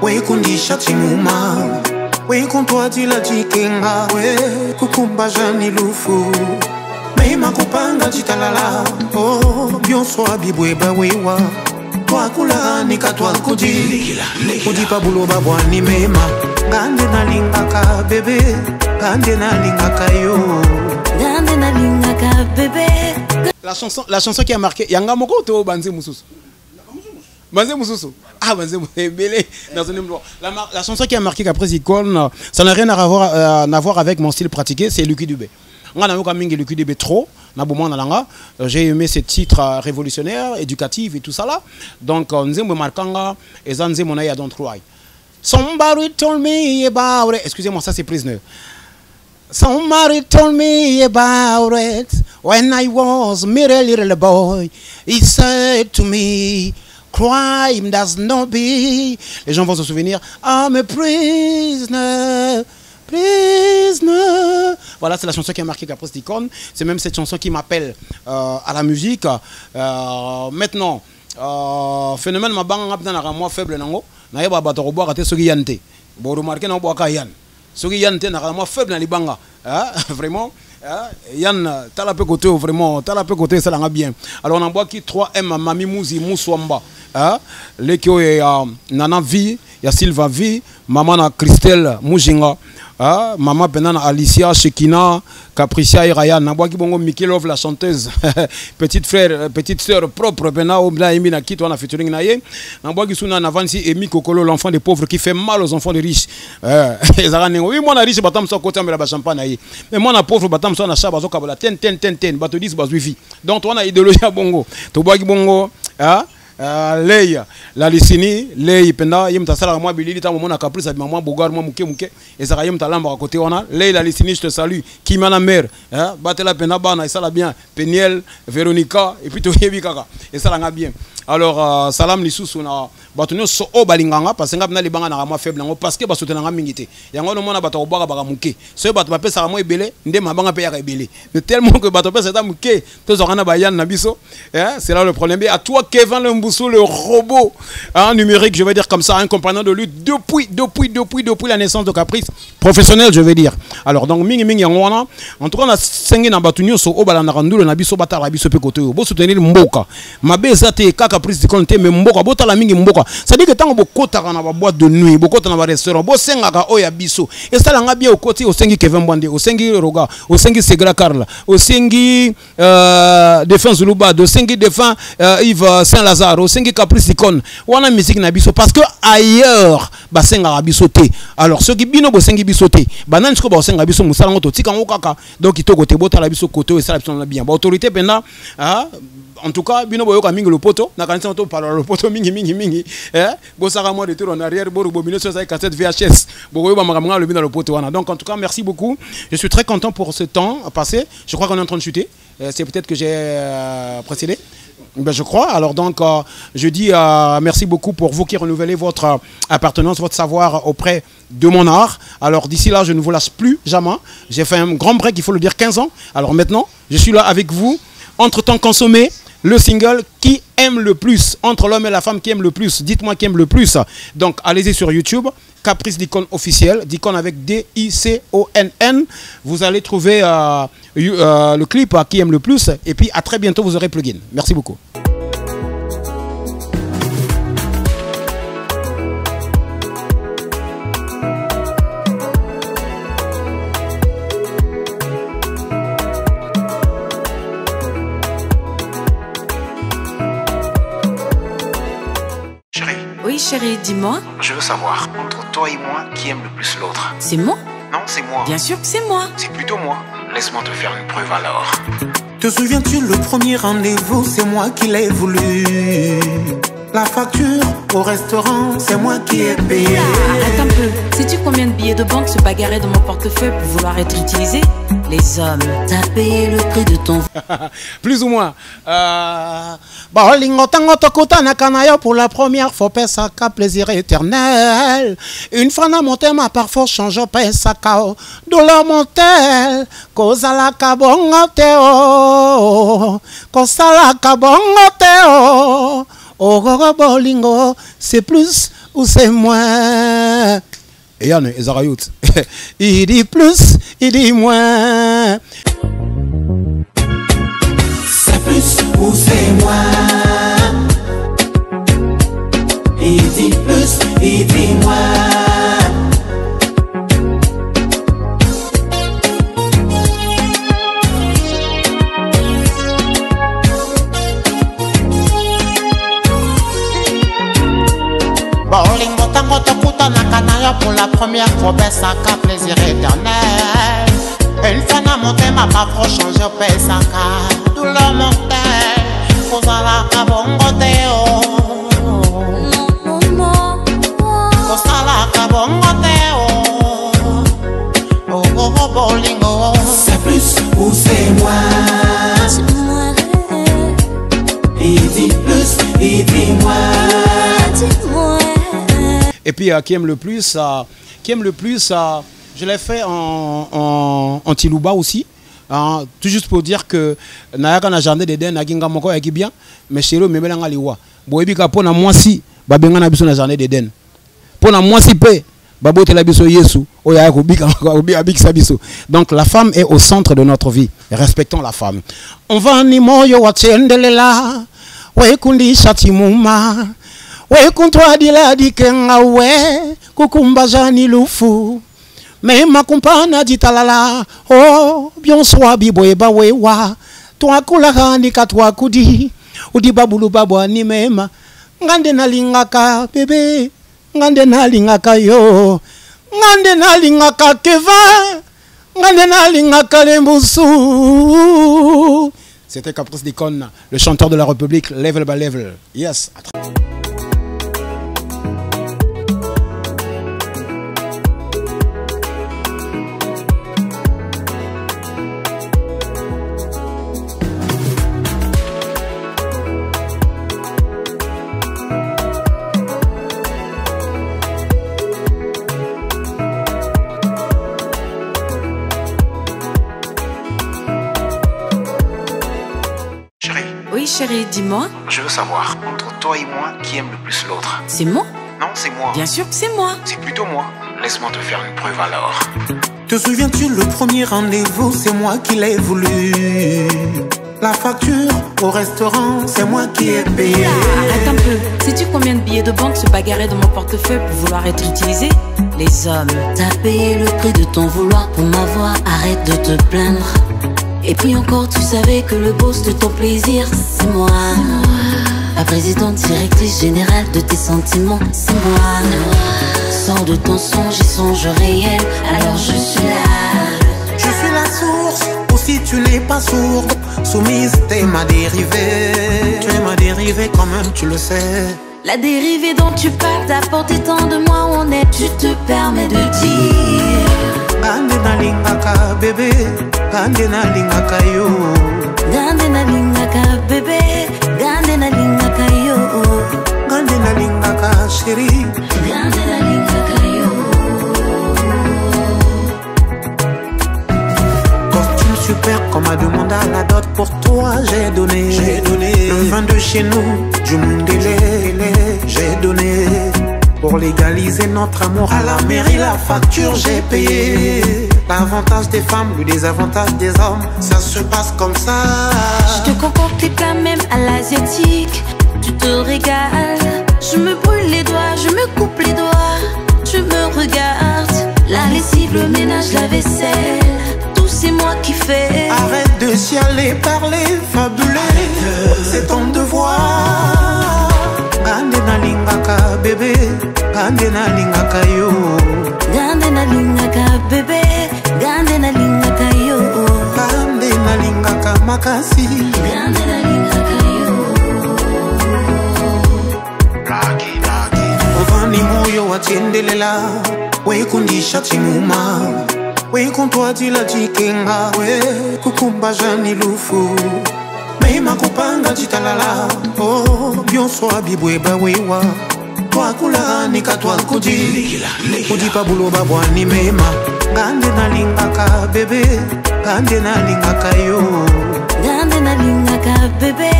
wekundisha timuma, wekuntwatila chikenga, kukumba jani lufu, meima kupanga chitalala, oh, byonswa bibweba wewa, twakula nikatwa kudi, kudipa buloba bwani mema, Gandena lingaka bebe, Gandena lingaka yo. Gandena lingaka bebe, La chanson qui a marqué Yanga Moko to Banze Moussousou. Banze Moussousou. Ah, Banze Moussousou. La chanson qui a marqué Caprice Icône, ça n'a rien à voir avec mon style pratiqué, c'est Lucky Dubé. Lucky Dubé trop. J'ai aimé ce titre révolutionnaire, éducatif et tout ça là. Donc, Nzembo Markanga et Zanzemo Naya Don't Cry. Somebody told me about it. Excusez-moi, ça c'est Prisoner. Somebody told me about it when I was a little boy. He said to me, crime does not be. Les gens vont se souvenir. I'm a prisoner. Prisoner. Voilà, c'est la chanson qui a marqué Caprice d'Icône. C'est même cette chanson qui m'appelle à la musique. Maintenant, phénomène ma bang dans la moi faible nango. Na yeba batoro boire te soki yante. Bo remarquer na boaka yan. Soki yante na moi faible na libanga. Vraiment. Yann, t'as la peu côté vraiment, t'as la peu côté ça l'a bien. Alors on a boit qui 3M Mami Mouzi Mouswamba. Les qui Nana Vi, ya Silva Vi, maman na Christelle Moujinga. Maman Penana Alicia, Shekina, Capricia et Ryan. Nabwa qui bongo Mickey Love la chanteuse. Petite frère, petite sœur propre. Pena Obla Emi na qui toi na featuring na ye. Nabwa qui suna na Vansi Emi Kokolo l'enfant des pauvres qui fait mal aux enfants des riches. Oui moi na riche batam so côté mais la champagne na ye. Mais moi na pauvre batam so na chaba zo kabala ten bato 10 bas wifi. Donc toi na idéologie à bongo. To bwa qui bongo Lei la lisini lei penda yem tasala moi bilili ta mona caprice abi moi bogar moi muke et ça yem talamba à côté ona lei la lisini je te salue qui mana mère batela penda bana et ça la bien Peniel Véronica et puis to yebi kaka et ça la bien. Alors salam lisusu na batonyo so o balinganga parce que ngapna libanga na moi faible ngo parce que ba soutenanga mingité yango no mona bato boga baka muke so bato ba pesa moi ebele nde mabanga pe ya ebele mais tellement que bato pesa ta muke to zokana ba yan na biso c'est là le problème. À toi Kevin Lemboussou, le robot numérique, je vais dire comme ça, un compagnon de lutte depuis la naissance de Caprice, professionnel je vais dire. Alors donc mingi en tout cas on a 5 na batunyo so o balana randulo na biso bata la biso pe côté bo soutenir mboka mabe zate ka Caprice de konte me mboka bota la mingi mboka ça dit que tant bokota na ba boîte de nuit bokota na ba restaurant bo senga ka o ya biso et ça la bien au côté au sengi Kevin Bwande au sengi Roga au sengi Segra Karla au sengi défense Zuluba au sengi défense Yves Saint-Lazare au sengi Caprice Icône wana musique na biso parce que ailleurs ba senga biso te. Alors ceux qui bino bo sengi biso te banan ko ba senga biso musala ngoto tika ngokaka donc ito côté bota la biso côté et ça la bien ba autorité pena en tout cas bino boyoka mingi le poto na kanisa to parler le poto mingi bo saka moi de tour en arrière bo bobino sur sa cassette VHS bo boyoba makamanga le bino le poto wana. Donc en tout cas merci beaucoup, je suis très content pour ce temps passé. Je crois qu'on est en train de chuter, c'est peut-être que j'ai précédé. Ben, je crois. Alors donc, je dis merci beaucoup pour vous qui renouvelez votre appartenance, votre savoir auprès de mon art. Alors d'ici là, je ne vous lâche plus jamais. J'ai fait un grand break, il faut le dire, 15 ans. Alors maintenant, je suis là avec vous. Entre-temps, consommez le single qui aime le plus. Entre l'homme et la femme qui aime le plus. Dites-moi qui aime le plus. Donc, allez-y sur YouTube. Caprice d'Icône officiel. d'Icône avec D-I-C-O-N-N. Vous allez trouver le clip qui aime le plus. Et puis, à très bientôt, vous aurez plugin. Merci beaucoup. Oui chérie, dis-moi. Je veux savoir, entre toi et moi, qui aime le plus l'autre? C'est moi? Non, c'est moi. Bien sûr que c'est moi. C'est plutôt moi. Laisse-moi te faire une preuve alors. Te souviens-tu le premier rendez-vous? C'est moi qui l'ai voulu. La facture au restaurant, c'est moi qui ai payé. Arrête un peu. Sais-tu combien de billets de banque se bagarraient dans mon portefeuille pour vouloir être utilisés? Les hommes, t'as payé le prix de ton... Plus ou moins. Pour la première fois, pesa ka plaisir éternel. Une fois na monté ma parfois change pesa kao. Douleur montel, kozala kabongo teo. Kozala kabongo teo. Oh, bolingo, c'est plus ou c'est moins? Et Yann, Ezarayout. Il dit plus, il dit moins. C'est plus ou c'est moins? Il dit plus, il dit moins. pour la première fois, ben ça qu'a plaisir éternel. Une fois n'a monté ma pas trop changé au pays ça qu'a douleur mortelle. Faut la cabongoteo. Faut la cabongoteo. Oh oh oh bolingo. C'est plus ou c'est moins? C'est moi. Il dit plus, il dit moins. Dis-moi. Et puis qui aime le plus, je l'ai fait en Tilouba aussi. Tout juste pour dire que Nayaka na jardin d'Eden naginga moko yaki bien, mais chéro me melanga liwa. Boyebi ka pona mwasi babenga na biso na jardin d'Eden. Pona mwasi pe babote la biso Yesu oya ko bika abikisa biso. Donc la femme est au centre de notre vie. Respectons la femme. On va ni moyo watsendelela. We kundi shatimuma. We kuntwa dila dikenga we kukumba jani lufu. Mais ma compagne dit talala, oh, bien soit biboeba wewa, toi kula ni katwa kudi, udi babulu babwa ni mema, ngande na lingaka bébé, ngande na lingaka yo, ngande na lingaka keva, ngande na lingaka lembusu. C'était Caprice d'Icône, le chanteur de la République, level by level. Yes. Oui chérie, dis-moi. Je veux savoir, entre toi et moi, qui aime le plus l'autre? C'est moi? Non, c'est moi. Bien sûr que c'est moi. C'est plutôt moi. Laisse-moi te faire une preuve alors. Te souviens-tu le premier rendez-vous? C'est moi qui l'ai voulu. La facture au restaurant, c'est moi qui ai payé. Arrête un peu. Sais-tu combien de billets de banque se bagarraient dans mon portefeuille pour vouloir être utilisés? Les hommes. T'as payé le prix de ton vouloir pour m'avoir. Arrête de te plaindre. Et puis encore, tu savais que le boss de ton plaisir, c'est moi. La présidente directrice générale de tes sentiments, c'est moi. Sors de ton songe et songe réel, alors je suis là. Je suis la source, aussi tu n'es pas sourde. Soumise, t'es ma dérivée. Tu es ma dérivée quand même, tu le sais. La dérivée dont tu parles, t'as porté tant de moi, on est, tu te permets de dire. Gande na lingaka bébé, gande na lingaka yo. Gande na lingaka bébé, gande na lingaka yo. Gande na lingaka chérie, gande na lingaka yo. Costume super qu'on m'a demandé à la dot, pour toi j'ai donné. Le vin de chez nous, du Mundele, j'ai donné. Pour légaliser notre amour à la mairie, la facture j'ai payé. L'avantage des femmes, le désavantage des hommes, ça se passe comme ça. Je te concocte tes plats même à l'asiatique. Tu te régales. Je me brûle les doigts, je me coupe les doigts. Tu me regardes. La lessive, le ménage, la vaisselle, tout c'est moi qui fais. Arrête de chialer, parler, fabuler, c'est ton devoir. Gande na lingaka bébé, gande na lingaka yo. Gande na lingaka bébé, gande na lingaka yo. Gande na lingaka makasi, gande na lingaka yo. Ovani moyo watsendelela, we kundisha timuma. We kuntwa dila jikenga, we kukumba jani lufu. Meima kupanga jitalala, oh, bien soit bibweba wewa. Toi kula nika toi kudi, kudi pabulo babwani mema. Gande na lingaka bébé, gande na lingaka yo. Gande na lingaka bébé,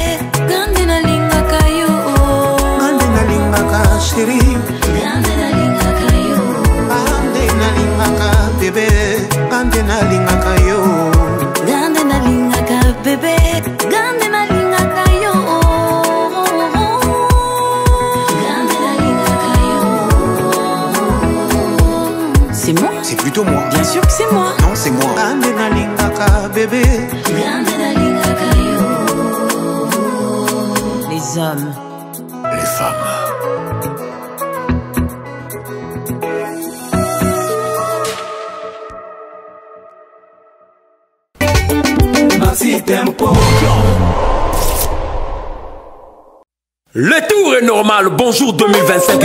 gande na lingaka yo. Gande na lingaka chérie, gande na lingaka yo. Gande na lingaka bébé, gande na lingaka yo. Gande na lingaka bébé, gande na lingaka yo. Gande na lingaka yo. C'est moi? C'est plutôt moi. Bien sûr que c'est moi. Non, c'est moi. Gande na lingaka bébé, gande na lingaka yo. Les hommes. Les femmes. Maxi Tempo. Le tour est normal, bonjour 2025,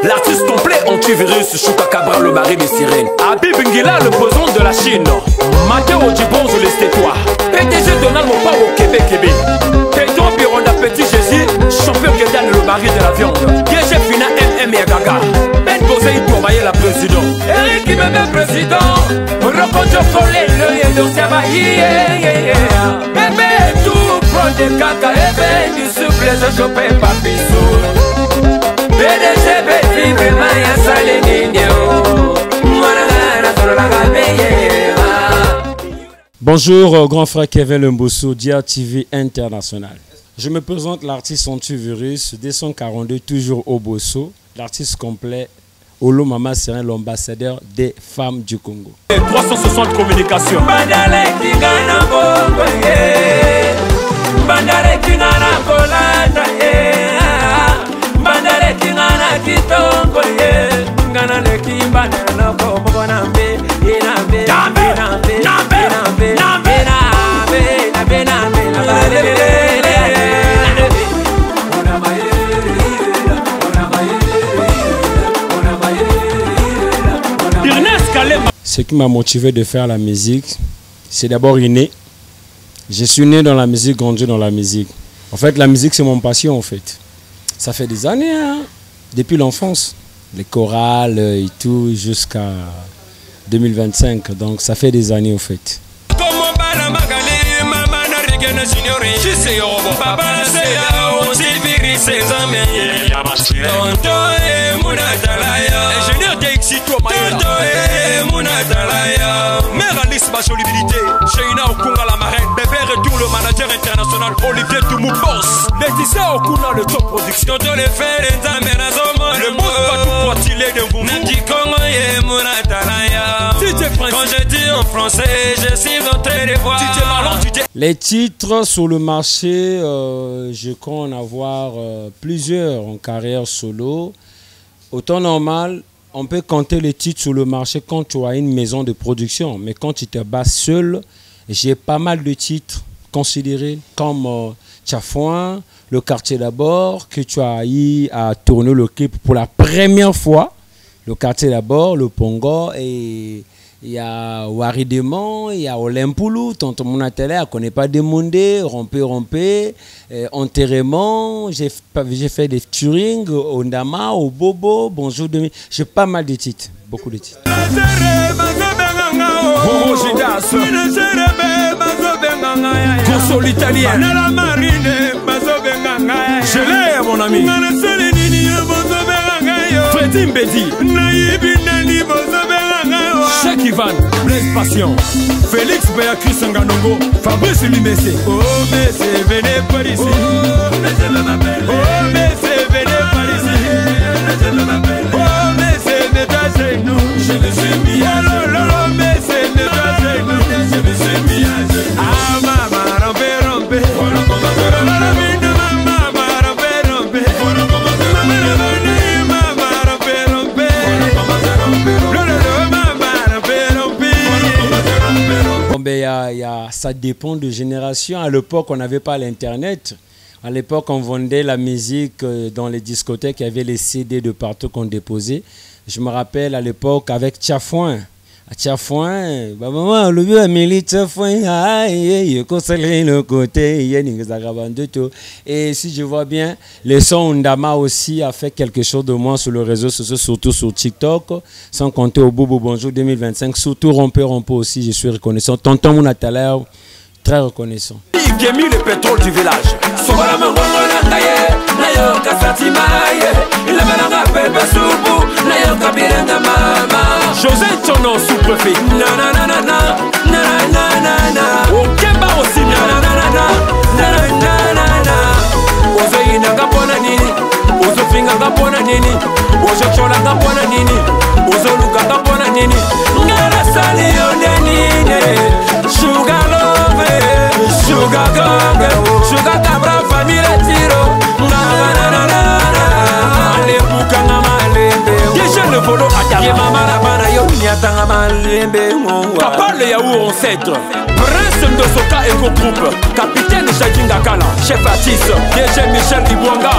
l'artiste complet antivirus, Chouka Cabra, le mari des sirènes. Habib Ngila, le président de la Chine. Matteo Djibonzo, les Stétois. PDG Donald Mopa au Québec. Pedro Bironda, Petit Jésus, champion Guédiane, le mari de la viande. DG Fina, MM et Gaga. Ben Bozei, Tourmaye, la président. Eric Kimeme, président. Rokonjo Kole, le Yedo Samayi, Bébé, tout, prend des caca, et du souffle, je chopais pas bisou. PDG, Betty, Maya, Salinino. Bonjour, grand frère Kevin Lembosso, Dia TV International. Je me présente l'artiste antivirus, 242, toujours au Bosso, l'artiste complet, Olo Mama Serin, l'ambassadeur des femmes du Congo. 360 communications. Ce qui m'a motivé de faire la musique, c'est d'abord inné. Je suis né dans la musique, grandi dans la musique. En fait, la musique, c'est mon passion, en fait. Ça fait des années, hein, depuis l'enfance. Les chorales et tout, jusqu'à 2025. Donc, ça fait des années, en fait. Mère Alice, ma jolibilité. Sheina Okunga, la marraine. Bébé Retour, le manager international. Olivier Toumou, boss. Laetitia Okuna, le top production. Le boss va tout poitiler de vous. Quand je dis en français, je suis en train de voir. Les titres sur le marché, je crois en avoir plusieurs en carrière solo. Au temps normal, on peut compter les titres sur le marché quand tu as une maison de production. Mais quand tu te bats seul, j'ai pas mal de titres considérés comme Tchafouin, Le Quartier d'abord, que tu as eu à tourner le clip pour la première fois. Le Quartier d'abord, le Pongo, et il y a Waridemon, il y a Olympoulou, Tonton Mounatele, elle ne connaît pas Demondé, Rompé, Enterrement, j'ai fait des Turing, au Ndama, au Bobo, Bonjour Demi. J'ai pas mal de titres, beaucoup de titres. Console italienne. Je l'ai, mon ami. Freddy Mbedi. Cheikh Ivan, Blaise Passion, Félix Béatrice Nganongo, Fabrice Limessé. Oh, mais c'est venez par ici. Oh, mais c'est venez par ici. Oh, mais c'est n'est chez nous. Je me suis mis à l'eau, mais c'est n'est chez nous. Je me suis mis à genoux. Ah, maman, rompé. Ça dépend de génération. À l'époque, on n'avait pas l'Internet. À l'époque, on vendait la musique dans les discothèques. Il y avait les CD de partout qu'on déposait. Je me rappelle à l'époque avec Tchafouin. Tchafouin, maman, le vieux Amélie Tchafouin, il conseille le côté, et si je vois bien, le son Ndama aussi a fait quelque chose de moins sur le réseau social, surtout sur TikTok, sans compter au Bobo Bonjour 2025, surtout Rompé aussi, je suis reconnaissant. Tonton Mounatala, très reconnaissant. J'ai mis le pétrole du village. José Tchono, sous-préfet. Okemba aussi. Ozo inanga pona nini, ozo finga pona nini, ozo chola pona nini, ozo luka pona nini. Ngala sali yonenine, sugar love, sugar gang, sugar cabra famille tiro. Papa le yaourt ancêtre, prince de toujours troupe. Capitaine Jadinga Kala, chef artiste, DG Michel Libwanga,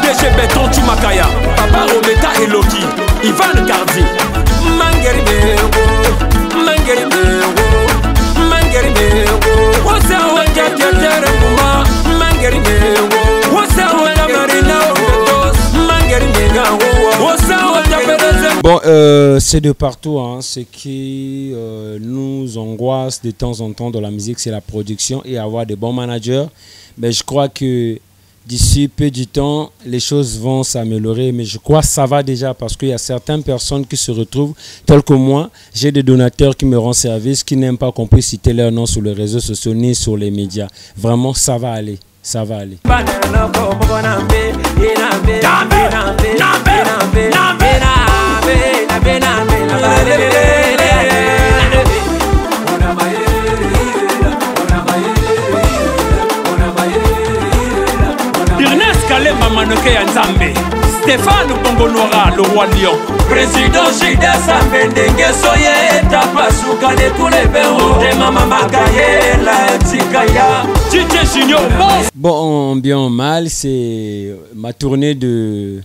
DG Béton Chumakaya, Papa Rometa et Loki, Ivan Gardi. Mangeri Mengo, Mangeri Mengo, Mangeri Mengo, Wasa Wanja Tiatere Kuma, Mangeri Mengo, Wasa Wanja Marina Odos, Mangeri Mengo, Wasa Wanja Pereze. Bon, c'est de partout, hein. Ce qui nous angoisse de temps en temps dans la musique, c'est la production et avoir des bons managers. Mais je crois que d'ici peu de temps, les choses vont s'améliorer. Mais je crois que ça va déjà parce qu'il y a certaines personnes qui se retrouvent, telles que moi. J'ai des donateurs qui me rendent service, qui n'aiment pas qu'on puisse citer leur nom sur les réseaux sociaux ni sur les médias. Vraiment, ça va aller. Ça va aller. Ernest Kalemba Manoke ya Nzambe, Stéphane Bongolora, le roi lion, président Gilda Sambe Ndenge Soye Tapasuka de tous les béros de Mama Makayela Tikaya DJ Junior. Bon, bien mal, c'est ma tournée de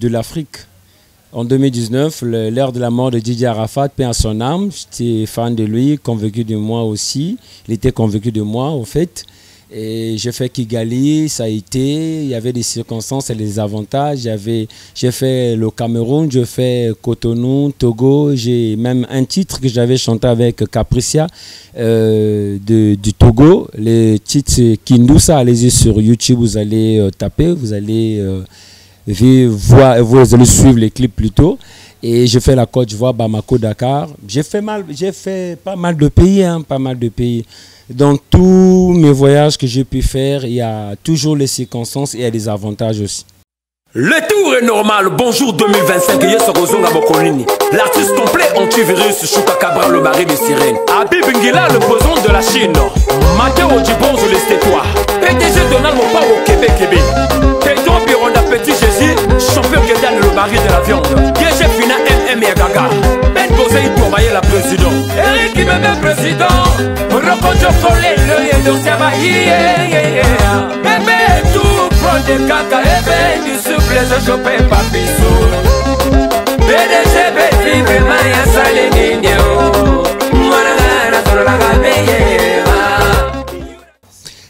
l'Afrique. En 2019, l'heure de la mort de Didier Arafat, paix à son âme, j'étais fan de lui, convaincu de moi aussi. Il était convaincu de moi, au fait. Et j'ai fait Kigali, ça a été, il y avait des circonstances et des avantages. J'ai fait le Cameroun, j'ai fait Cotonou, Togo. J'ai même un titre que j'avais chanté avec Capricia du Togo. Le titre c'est Kindusa, allez-y sur YouTube, vous allez taper, vous allez vous allez suivre les clips plutôt. Et j'ai fait la Côte d'Ivoire, Bamako, Dakar. J'ai fait pas mal de pays, hein, pas mal de pays. Dans tous mes voyages que j'ai pu faire, il y a toujours les circonstances et il y a des avantages aussi. Le tour est normal, bonjour 2025, l'artiste complet antivirus, Chouka Cabra, le mari des sirènes. Habib Ngila, le poison de la Chine. Matteo Djibonzo, les Stétois. PDG Donald Mopa au Québec. Téton Pironda Petit Jésus, champion Guédiane, le mari de la viande. DG Fina MM et Gaga. Ben Bosei Tourmaye, la président. Eric Kimeme, président. Roko Jokole, le Yedo Samahi. Bébé, tout prend des caca, et du souple, je chopais pas bisou. PDG Betty, Maya Salinino. Mwana, Torola,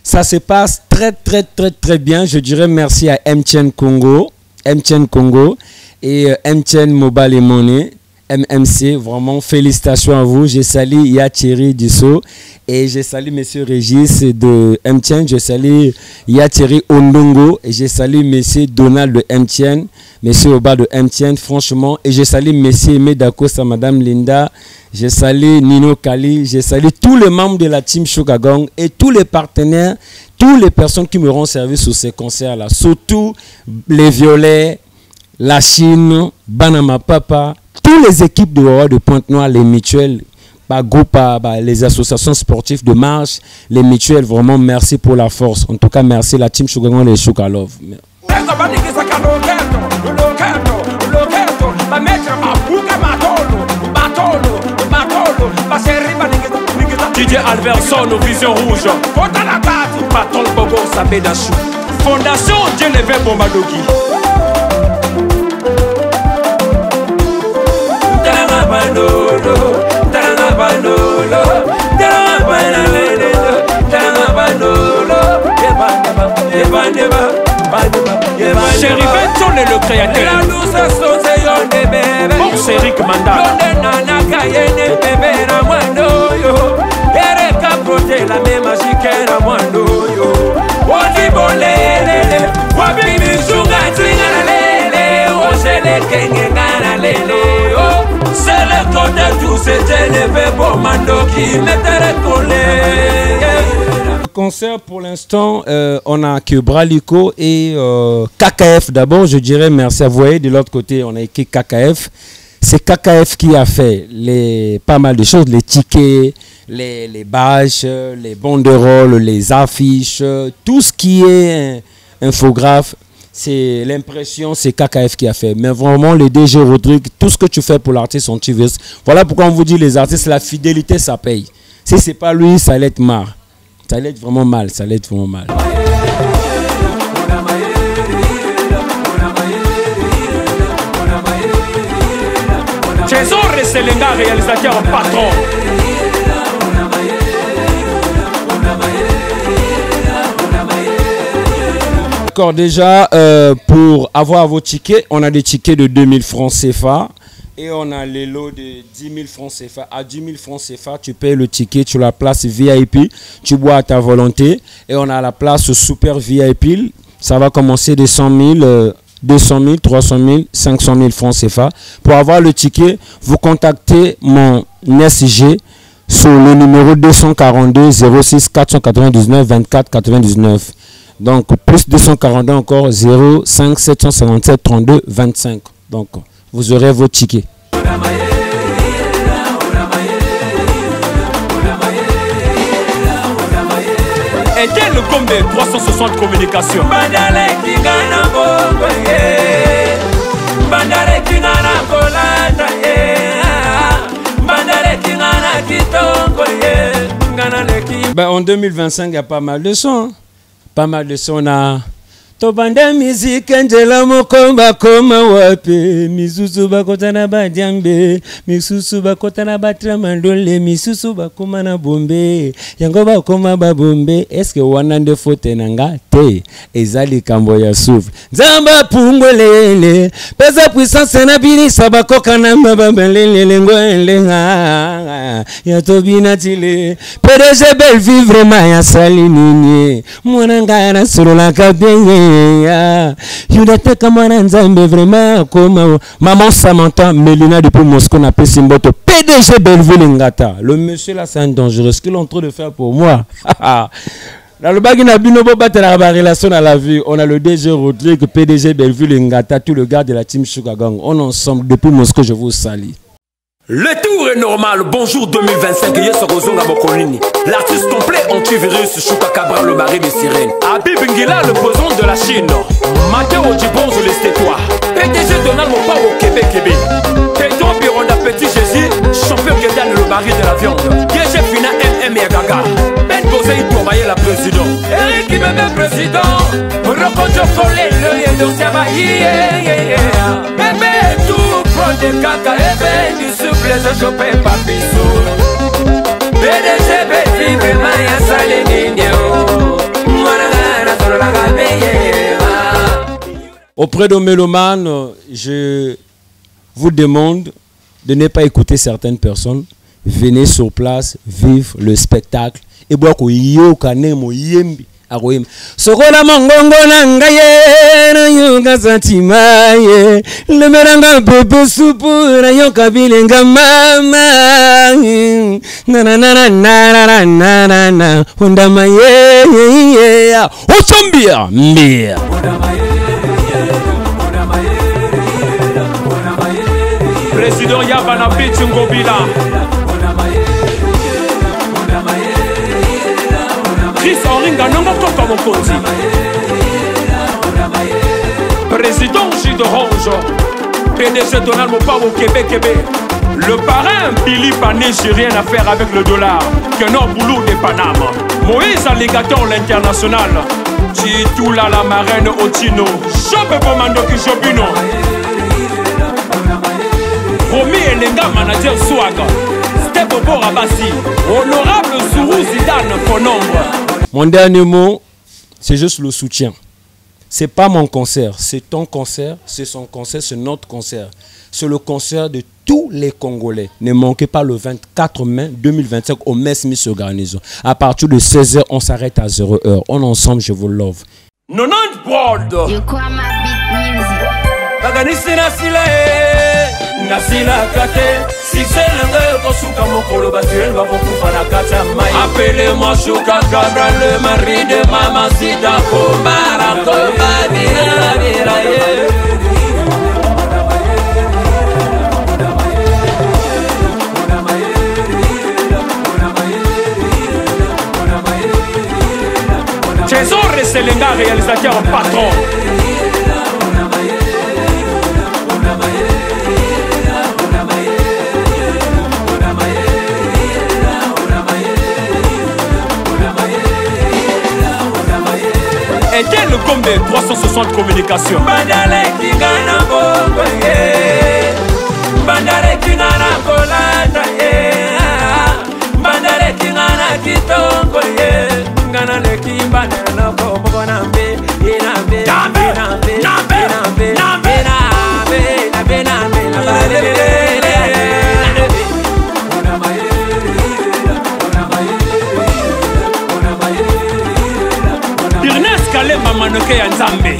Ça se passe très bien. Je dirais merci à MTN Congo et MTN Mobile et Money, MMC. Vraiment, félicitations à vous. Je salue Yatiri Disso et je salue Monsieur Régis de MTN. Je salue Yatiri Ondongo et je salue Monsieur Donald de MTN, Monsieur Oba de MTN, franchement. Et je salue Monsieur Medakosa, Madame Linda. Je salue Nino Kali, je salue tous les membres de la team Shokagong et tous les partenaires, toutes les personnes qui me rendent service sur ces concerts-là. Surtout les Violets, la Chine, Banama Papa, toutes les équipes de Pointe-Noire, les mutuelles, les associations sportives de marche, les mutuelles, vraiment merci pour la force. En tout cas, merci la team Shokagong et Shokalove. DJ Alverson aux visions rouges. Patron Bobo Sabedachou. Fondation Dieu Levé Bombadogi. Chéri Benson est le créateur. Bon, c'est Eric Mandala. La même magique era mwando yo. Wadi bolele, wabi mizunga twinga lele, osele kenge ngana lele. C'est le code de tout, c'était le beau mando qui m'était collé. Concert pour l'instant, on a que Bralico et KKF. D'abord, je dirais merci à vous. Voyez, de l'autre côté, on a écrit KKF. C'est KKF qui a fait pas mal de choses, les tickets, les badges, les banderoles, les affiches, tout ce qui est infographe, c'est l'impression, c'est KKF qui a fait. Mais vraiment, le DG Rodrigue, tout ce que tu fais pour l'artiste antivirus, voilà pourquoi on vous dit les artistes, la fidélité, ça paye. Si ce n'est pas lui, ça allait être marre. Ça allait être vraiment mal, ça allait être vraiment mal. Trésor Selenga, réalisateur patron. D'accord, déjà, pour avoir vos tickets, on a des tickets de 2000 francs CFA et on a les lots de 10 000 francs CFA. À 10 000 francs CFA, tu payes le ticket, tu as la place VIP, tu bois à ta volonté. Et on a la place super VIP, ça va commencer de 100 000, 200 000, 300 000, 500 000 francs CFA. Pour avoir le ticket, vous contactez mon SG sur le numéro 242 06 499 24 99. Donc, plus 242 encore, 05 757 32 25. Donc, vous aurez vos tickets. Et quel le combe 360 communications. Ben, en 2025, il y a pas mal de sons. Hein. Pas mal de sons. On a Tobanda musique Angela Mokomba koma wape misusu bakota na badiambe misusu bakota na batramandole misusu bakoma na bombe yango bakoma babombe est-ce que wana nde fote nanga te ezali kambo ya souffle nzamba pungolele pesa puissance na bilisa bakoka na mabambelele ngwele ya tobina tile PDG belle vivre ma ya sali nini mwana ngana solo la kabenye Yunateka mwana nzambe vraiment comme maman Samantha Melina depuis Moscou n'a pas Simboto PDG Belleville Ngata. Le monsieur là c'est un dangereux. Ce qu'il est en train de faire pour moi. Dans le bagage na binobo battre la relation à la vie. On a le DG Rodrigue PDG Belleville Ngata, tout le gars de la team Sugar Gang. On est ensemble depuis Moscou, je vous salue. Le tour est normal, bonjour 2025, yes Rozonga Bokolini. L'artiste complet antivirus, Chouka Cabra, le mari des sirènes. Habib Ngila, le poison de la Chine. Matteo Djibonzo, les Stétois. PDG Donald Mopa au Québec. Pedro Bironda, Petit Jésus, champion Guédiane, le mari de la viande. DG Fina, MM et Gaga. Ben Bozé, Tourmaillé, la président. Eric qui me met président. Rokojo Kolé, le Yedo Savaï. Bébé, tout, prends des caca, et du souffle, je chopais pas bisou. PDG, Béfi, Bémaya, Salénine, auprès de Mélomanes, je vous demande de ne pas écouter certaines personnes. Venez sur place, vivre le spectacle. Et boire ko yoka nemo yembi. Sokola mongongo nangaye na yoka satimaye le meranga pepe supu na yoka bilenga mama na na na na na na na undama ye ochombia mbia Président Yabana Pichungobila Chris Oringa Nongotoka Mokonzi Président Gilles d'Orange PDG Donald Mopa au Québec. Le parrain Billy Pané, j'ai rien à faire avec le dollar. Kenor Boulou de Panama Moïse alligator l'international Titoula la marraine Otino Jobe Bomando Kijobino Romy Elenga manager Swaga Stebobo Rabassi Honorable Sourou Zidane Ponombre. Mon dernier mot, c'est juste le soutien. C'est pas mon concert, c'est ton concert, c'est son concert, c'est notre concert. C'est le concert de tous les Congolais. Ne manquez pas le 24 mai 2025 au Mesmi s'organise. À partir de 16h, on s'arrête à 0h. On est ensemble, je vous love. 90 World. You call my beat music. Baganisi Nasila Kate. Appelez-moi Chouka Cabra, le mari de Mamacita Kombara Komba Vira Vira Trésor Selenga, réalisateur patron. était le Gombe 360 communications. Bandale Kingana Bongo, Bandale Kingana Kolanda, Bandale Kingana Kitongo, Ngana le Kimbana no Kobonambe, Inambe, Inambe, Inambe, Ernest Kalema Manoke Nzambe,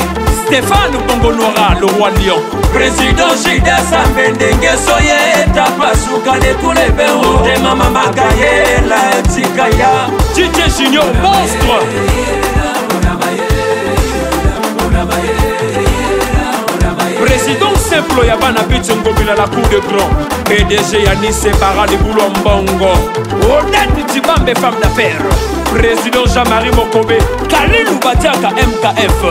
Stéphane Bongolora, le roi lion. Président Gilda Sambendenge Soye Tapasuka de tous les verrous de Mama Makaye la Tikaya DJ Junior monstre. Président simple Yabana Bichongobila la cour de grand. PDG Yanis Sebara de Boulombongo. Odette Tibambe femme d'affaires. Président Jean-Marie Mokobe. Kalilou Batiaka MKF.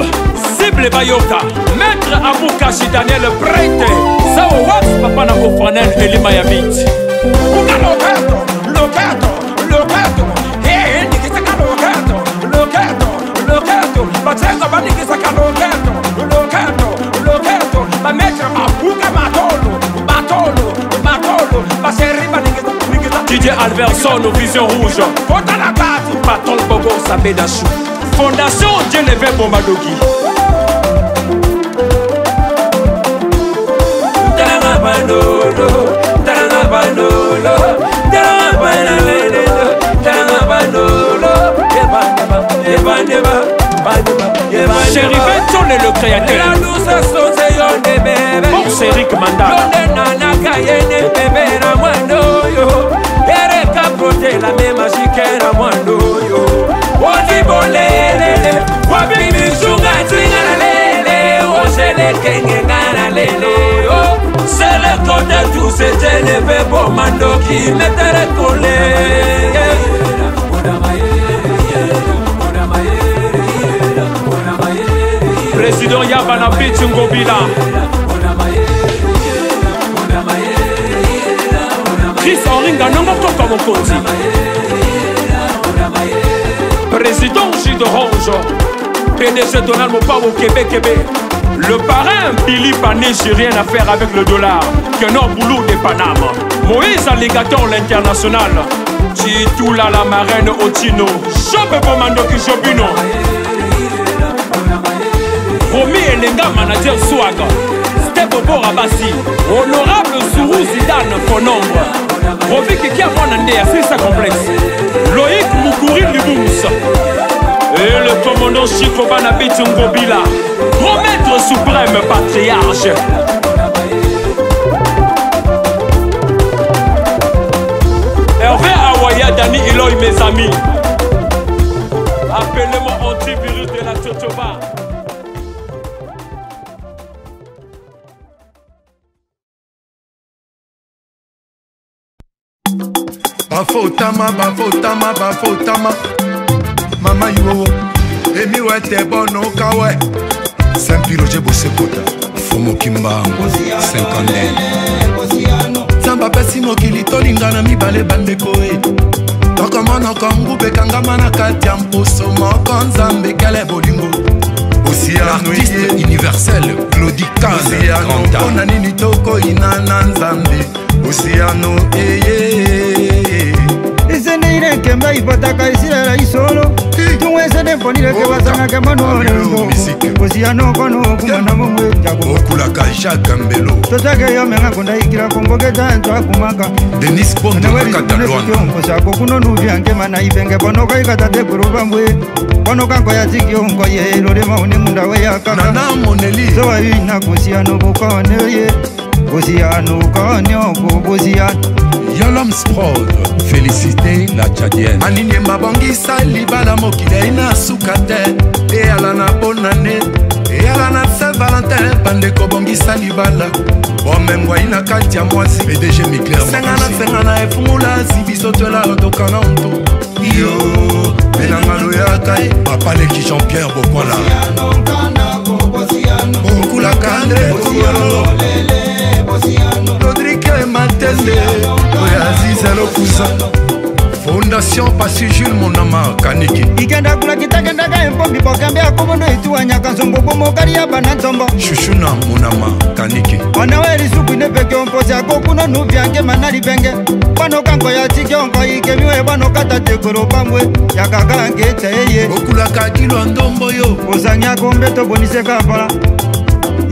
Cible Bayoka. Maître Aboukashi Daniel Prete. Sao Wax Papa Nako Franel Elima Yamit. Locato. Hey, Nikisaka Locato. Batenga Banikisaka Locato. Ma maître Abouka Matolo. Baseri Banikisaka. DJ Alverson aux visions rouges. Patron Bobo Sabedachou. Fondation Djeleve Bombadogi. Chérifé Tchole le créateur. Bon, c'est Eric Manda. La même magique era mwando yo Wadi bolele Wabi misunga twinga lele Osele kenge ngana lele C'est le côté tout c'était le bebo mando qui m'était collé Président Yabana Bichungobila Chris Oringa Nongotoka Mokonzi Président Gilles d'Orange PDG Donald Mopao Québec. Le parrain Billy Pané, j'ai rien à faire avec le dollar. Kenor Boulou de Panama. Moïse Alligator l'international. Titoula la marraine Otino. Jobe Bomando Kijobino. Romy Elenga manager Swag. Bobo Rabassi, honorable Sourou Zidane Fonombre, Rovik Kiamonande à Sissa Complexe, Loïc Moukouri Libous, et le commandant Chico Banabit Ngobila, grand maître suprême patriarche. Hervé Awaya, Dani Eloy, mes amis. Appelez-moi antivirus de la Tchochoba. Bafotama Mama yo Emi wete bono kawe Saint-Piroge Bosekota Fomo Kimbango 50 Samba pesi mokili tolingana mibale bandeko Tokomono kongu bekangama na kati ya mposo moko nzambe kele bolingo L'artiste universel Claudie Kahn Mpona nini toko inana nzambe Osiano Isenire kemba ipataka isirela isolo Tungwesene mponile kebasanga kemanolendo Osiano kono kumana mumwe jago Okulaka Jacques Mbelo Totake yo menga kunda ikira kombogeta ntwa kumaka Denis Bondo Katalwana Osako kuno nuvyange mana ibenge bonoka ikatate kurubambwe Bonoka ngoya zikyo ngoye lore maune munda we yakaka Nana Moneli Sowa yuna kusiano bukone ye Kusiano konyo kubusiano Yolom Sprod, félicité la Tchadienne. Anine Mabongisa libala mokile ina sukate. E ala na bonane, e ala na Saint-Valentin. Bandeko bongisa libala. Bomengwa ina katia mwasi. PDG Mikler Sengana efungula zibiso twela otokana onto. Yo, benangalo ya kai. Papa leki Jean-Pierre Bokola. Bokula kandre Bosiano. Rodrigue Matende. Oyaziza Lokusa. Fondation Association Passi Jules Monama Kaniki. Ikenda kula kitakendaka empombi bokambe akobondo ituanyaka nsombo bomokari ya bananzombo. Chuchuna Monama Kaniki. Wanaweli suku nepeke omposi akokuno nubyange manali benge. Wano kanko ya tike onko ikemiwe wano kata tekoro pamwe. Yakakange teye. Okula kakilo ndombo yo. Ozanya kombeto bonise kapala.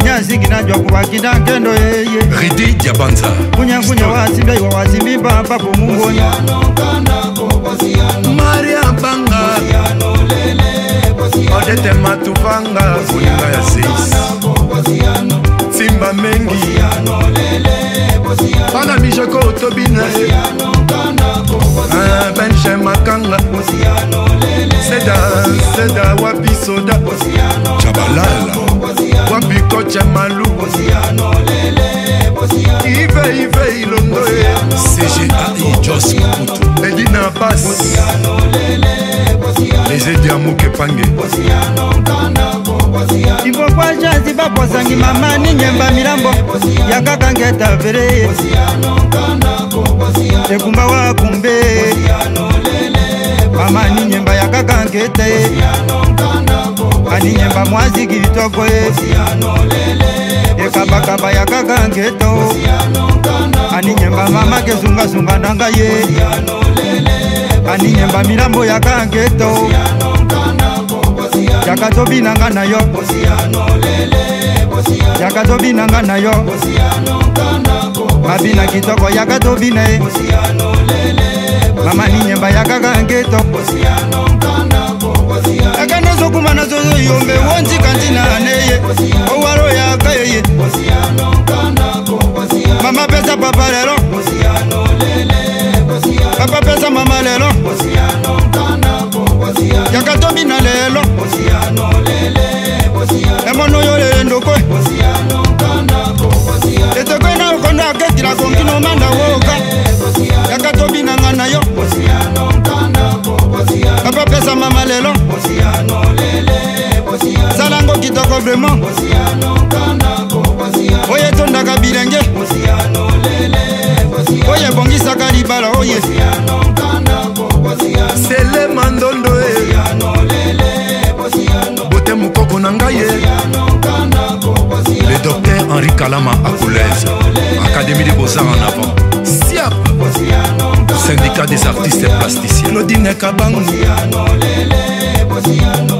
Nyansi kinajwa kubakida nkendo yeye. Ridi Diabanza. Kunya wasimbe iwa wasimbi papa kumungoni. Maria Banga. Odete matuvanga. Kuninga ya seis. Simba mengi. Pana mijoko otobine. Benche makanga. Seda wapi soda. Chabalala. Wapi kocha malu. Ive ilondo. CGAI Jos Maputo. Edina Bass. Les Ediamouke Pange. Ivo kwa jansi baposangi mama ni nyemba mirambo. Yakakangeta vere. Ekumba wa kumbe. Mama ni nyemba yakakangete. Ani nyemba mwazi kitoko. Ekabakaba yakakangeto. Ani nyemba mama kezunga sunga nanga ye. Ani nyemba mirambo yakangeto. Yakatobi nanga na yo. Yakatobi nanga na yo. Mabina kitoko yakatobi na ye. Mama ni nyemba yakakangeto. Akanozo kumana zozo yombe wonji kantina neye. Owaro yakayeye. Mama pesa papa lelo. Papa pesa mama lelo. Yakatobi na lelo. Emono yole ndoko. Etoko na ukondo aketira konkino manda woka. Yakatobi na ngana yo. Papa pesa mama lelo. Salango kitoko vraiment. Oye tonda kabilenge. Oye bongisa karibala oye. Sele mandondo Bote mukoko nangaye. Le docteur Henri Kalama à Coulaise. Académie des Beaux-Arts en avant. SIAP. Syndicat des artistes et plasticiens. Claudine Kabang.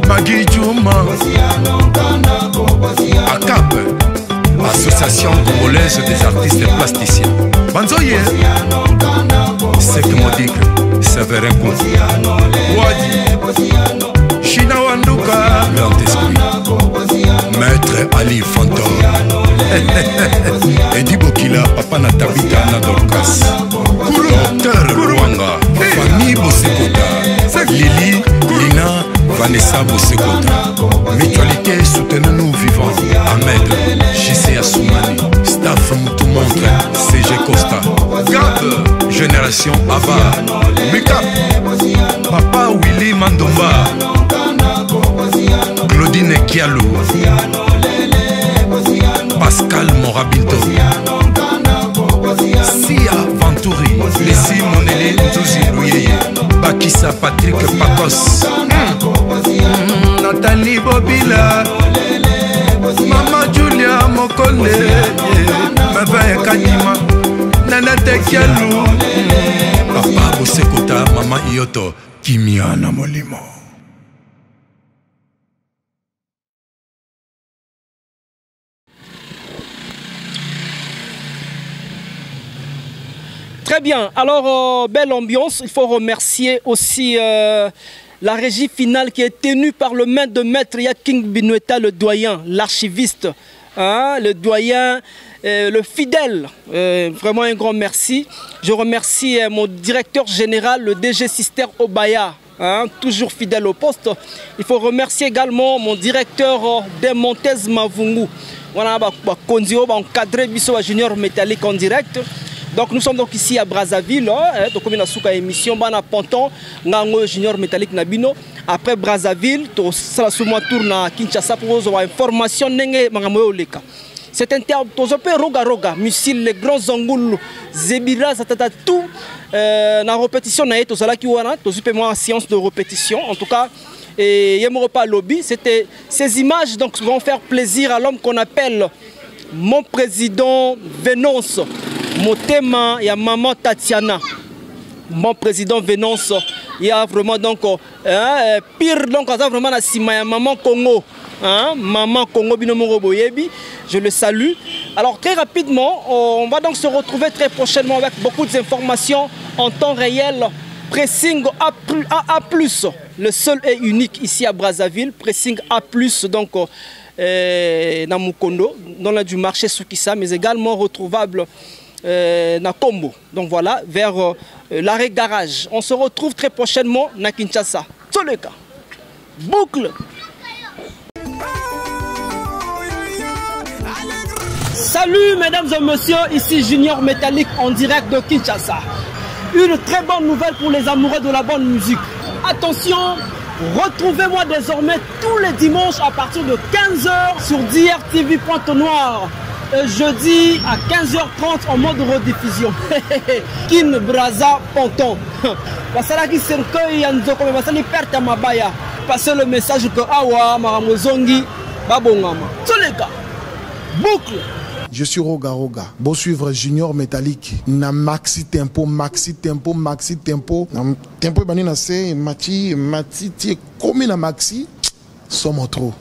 Magui Djouma. ACAP. Association congolaise des artistes et plasticiens. Banzoye. Sek Modik. Séverin Kou. Wadi. China Wanduka. Grand Esprit. Maître Ali Fantor. Edi Bokila. Papa Natabita Nadorkas. Docteur Rwanga. Fanny Bosekota. Lili. Lina. Vanessa Bosekota. Mutualité, soutenons-nous vivants. Ahmed. JC Assoumani. Staff tout montre. CG Costa. Gab. Génération Ava. Makeup. Papa Willy Mandomba. Claudine Kialou. Pascal Morabinto. Sia Venturi. Lessie Monele Nzuzi Louyeye. Bakissa Patrick Pacos. Nathalie Bobila. Mama Julia Mokole. Mebe Kadima. Nanate Kialou. Papa Bosekota. Mama Ioto. Kimiana Molimo. Très bien, alors belle ambiance, il faut remercier aussi la régie finale qui est tenue par le maître de maître Yaking Binueta, le doyen, l'archiviste, hein, le doyen, le fidèle, vraiment un grand merci. Je remercie mon directeur général, le DG Sister Obaya, hein, toujours fidèle au poste. Il faut remercier également mon directeur Demontez Mavungu. Voilà, encadré Bisso Junior Métallique en direct. Donc nous sommes donc ici à Brazzaville, donc comme une émission, bana Ponton, Nango Junior Métallique Nabino. Après Brazzaville, to sala souma tourne à Kinshasa pour avoir information nenge mangamoyo leka. C'est un terme, roga roga, missile, les grands angoulous, zébira, zatata, tout. La répétition, moi en séance de répétition. En tout cas, et Yemorepa Lobby, c'était ces images donc vont faire plaisir à l'homme qu'on appelle mon président Vénonce, Motema et à maman Tatiana. Mon président Vénonce, il y a vraiment donc pire donc vraiment la sima maman Congo. Hein? Maman Congo Binomoro Boyebi, je le salue. Alors très rapidement, on va donc se retrouver très prochainement avec beaucoup d'informations en temps réel. Pressing A+, le seul et unique ici à Brazzaville. Pressing A+, donc dans Mukondo, dans le du marché Soukissa, mais également retrouvable dans Kombo. Donc voilà, vers l'arrêt garage. On se retrouve très prochainement à Kinshasa. Tsoleka, boucle. Salut mesdames et messieurs, ici Junior Métallique en direct de Kinshasa. Une très bonne nouvelle pour les amoureux de la bonne musique. Attention, retrouvez-moi désormais tous les dimanches à partir de 15h sur DRTV Pointe Noire. Et jeudi à 15h30 en mode rediffusion. Kin Braza Ponton. Passez le message que Awa Maramozongi Babongama. Tsoleka, boucle. Je suis Roga Roga. Bon suivre Junior Métallique. Na maxi tempo. Tempo banina c'est mati ti comme na maxi. Sommes trop.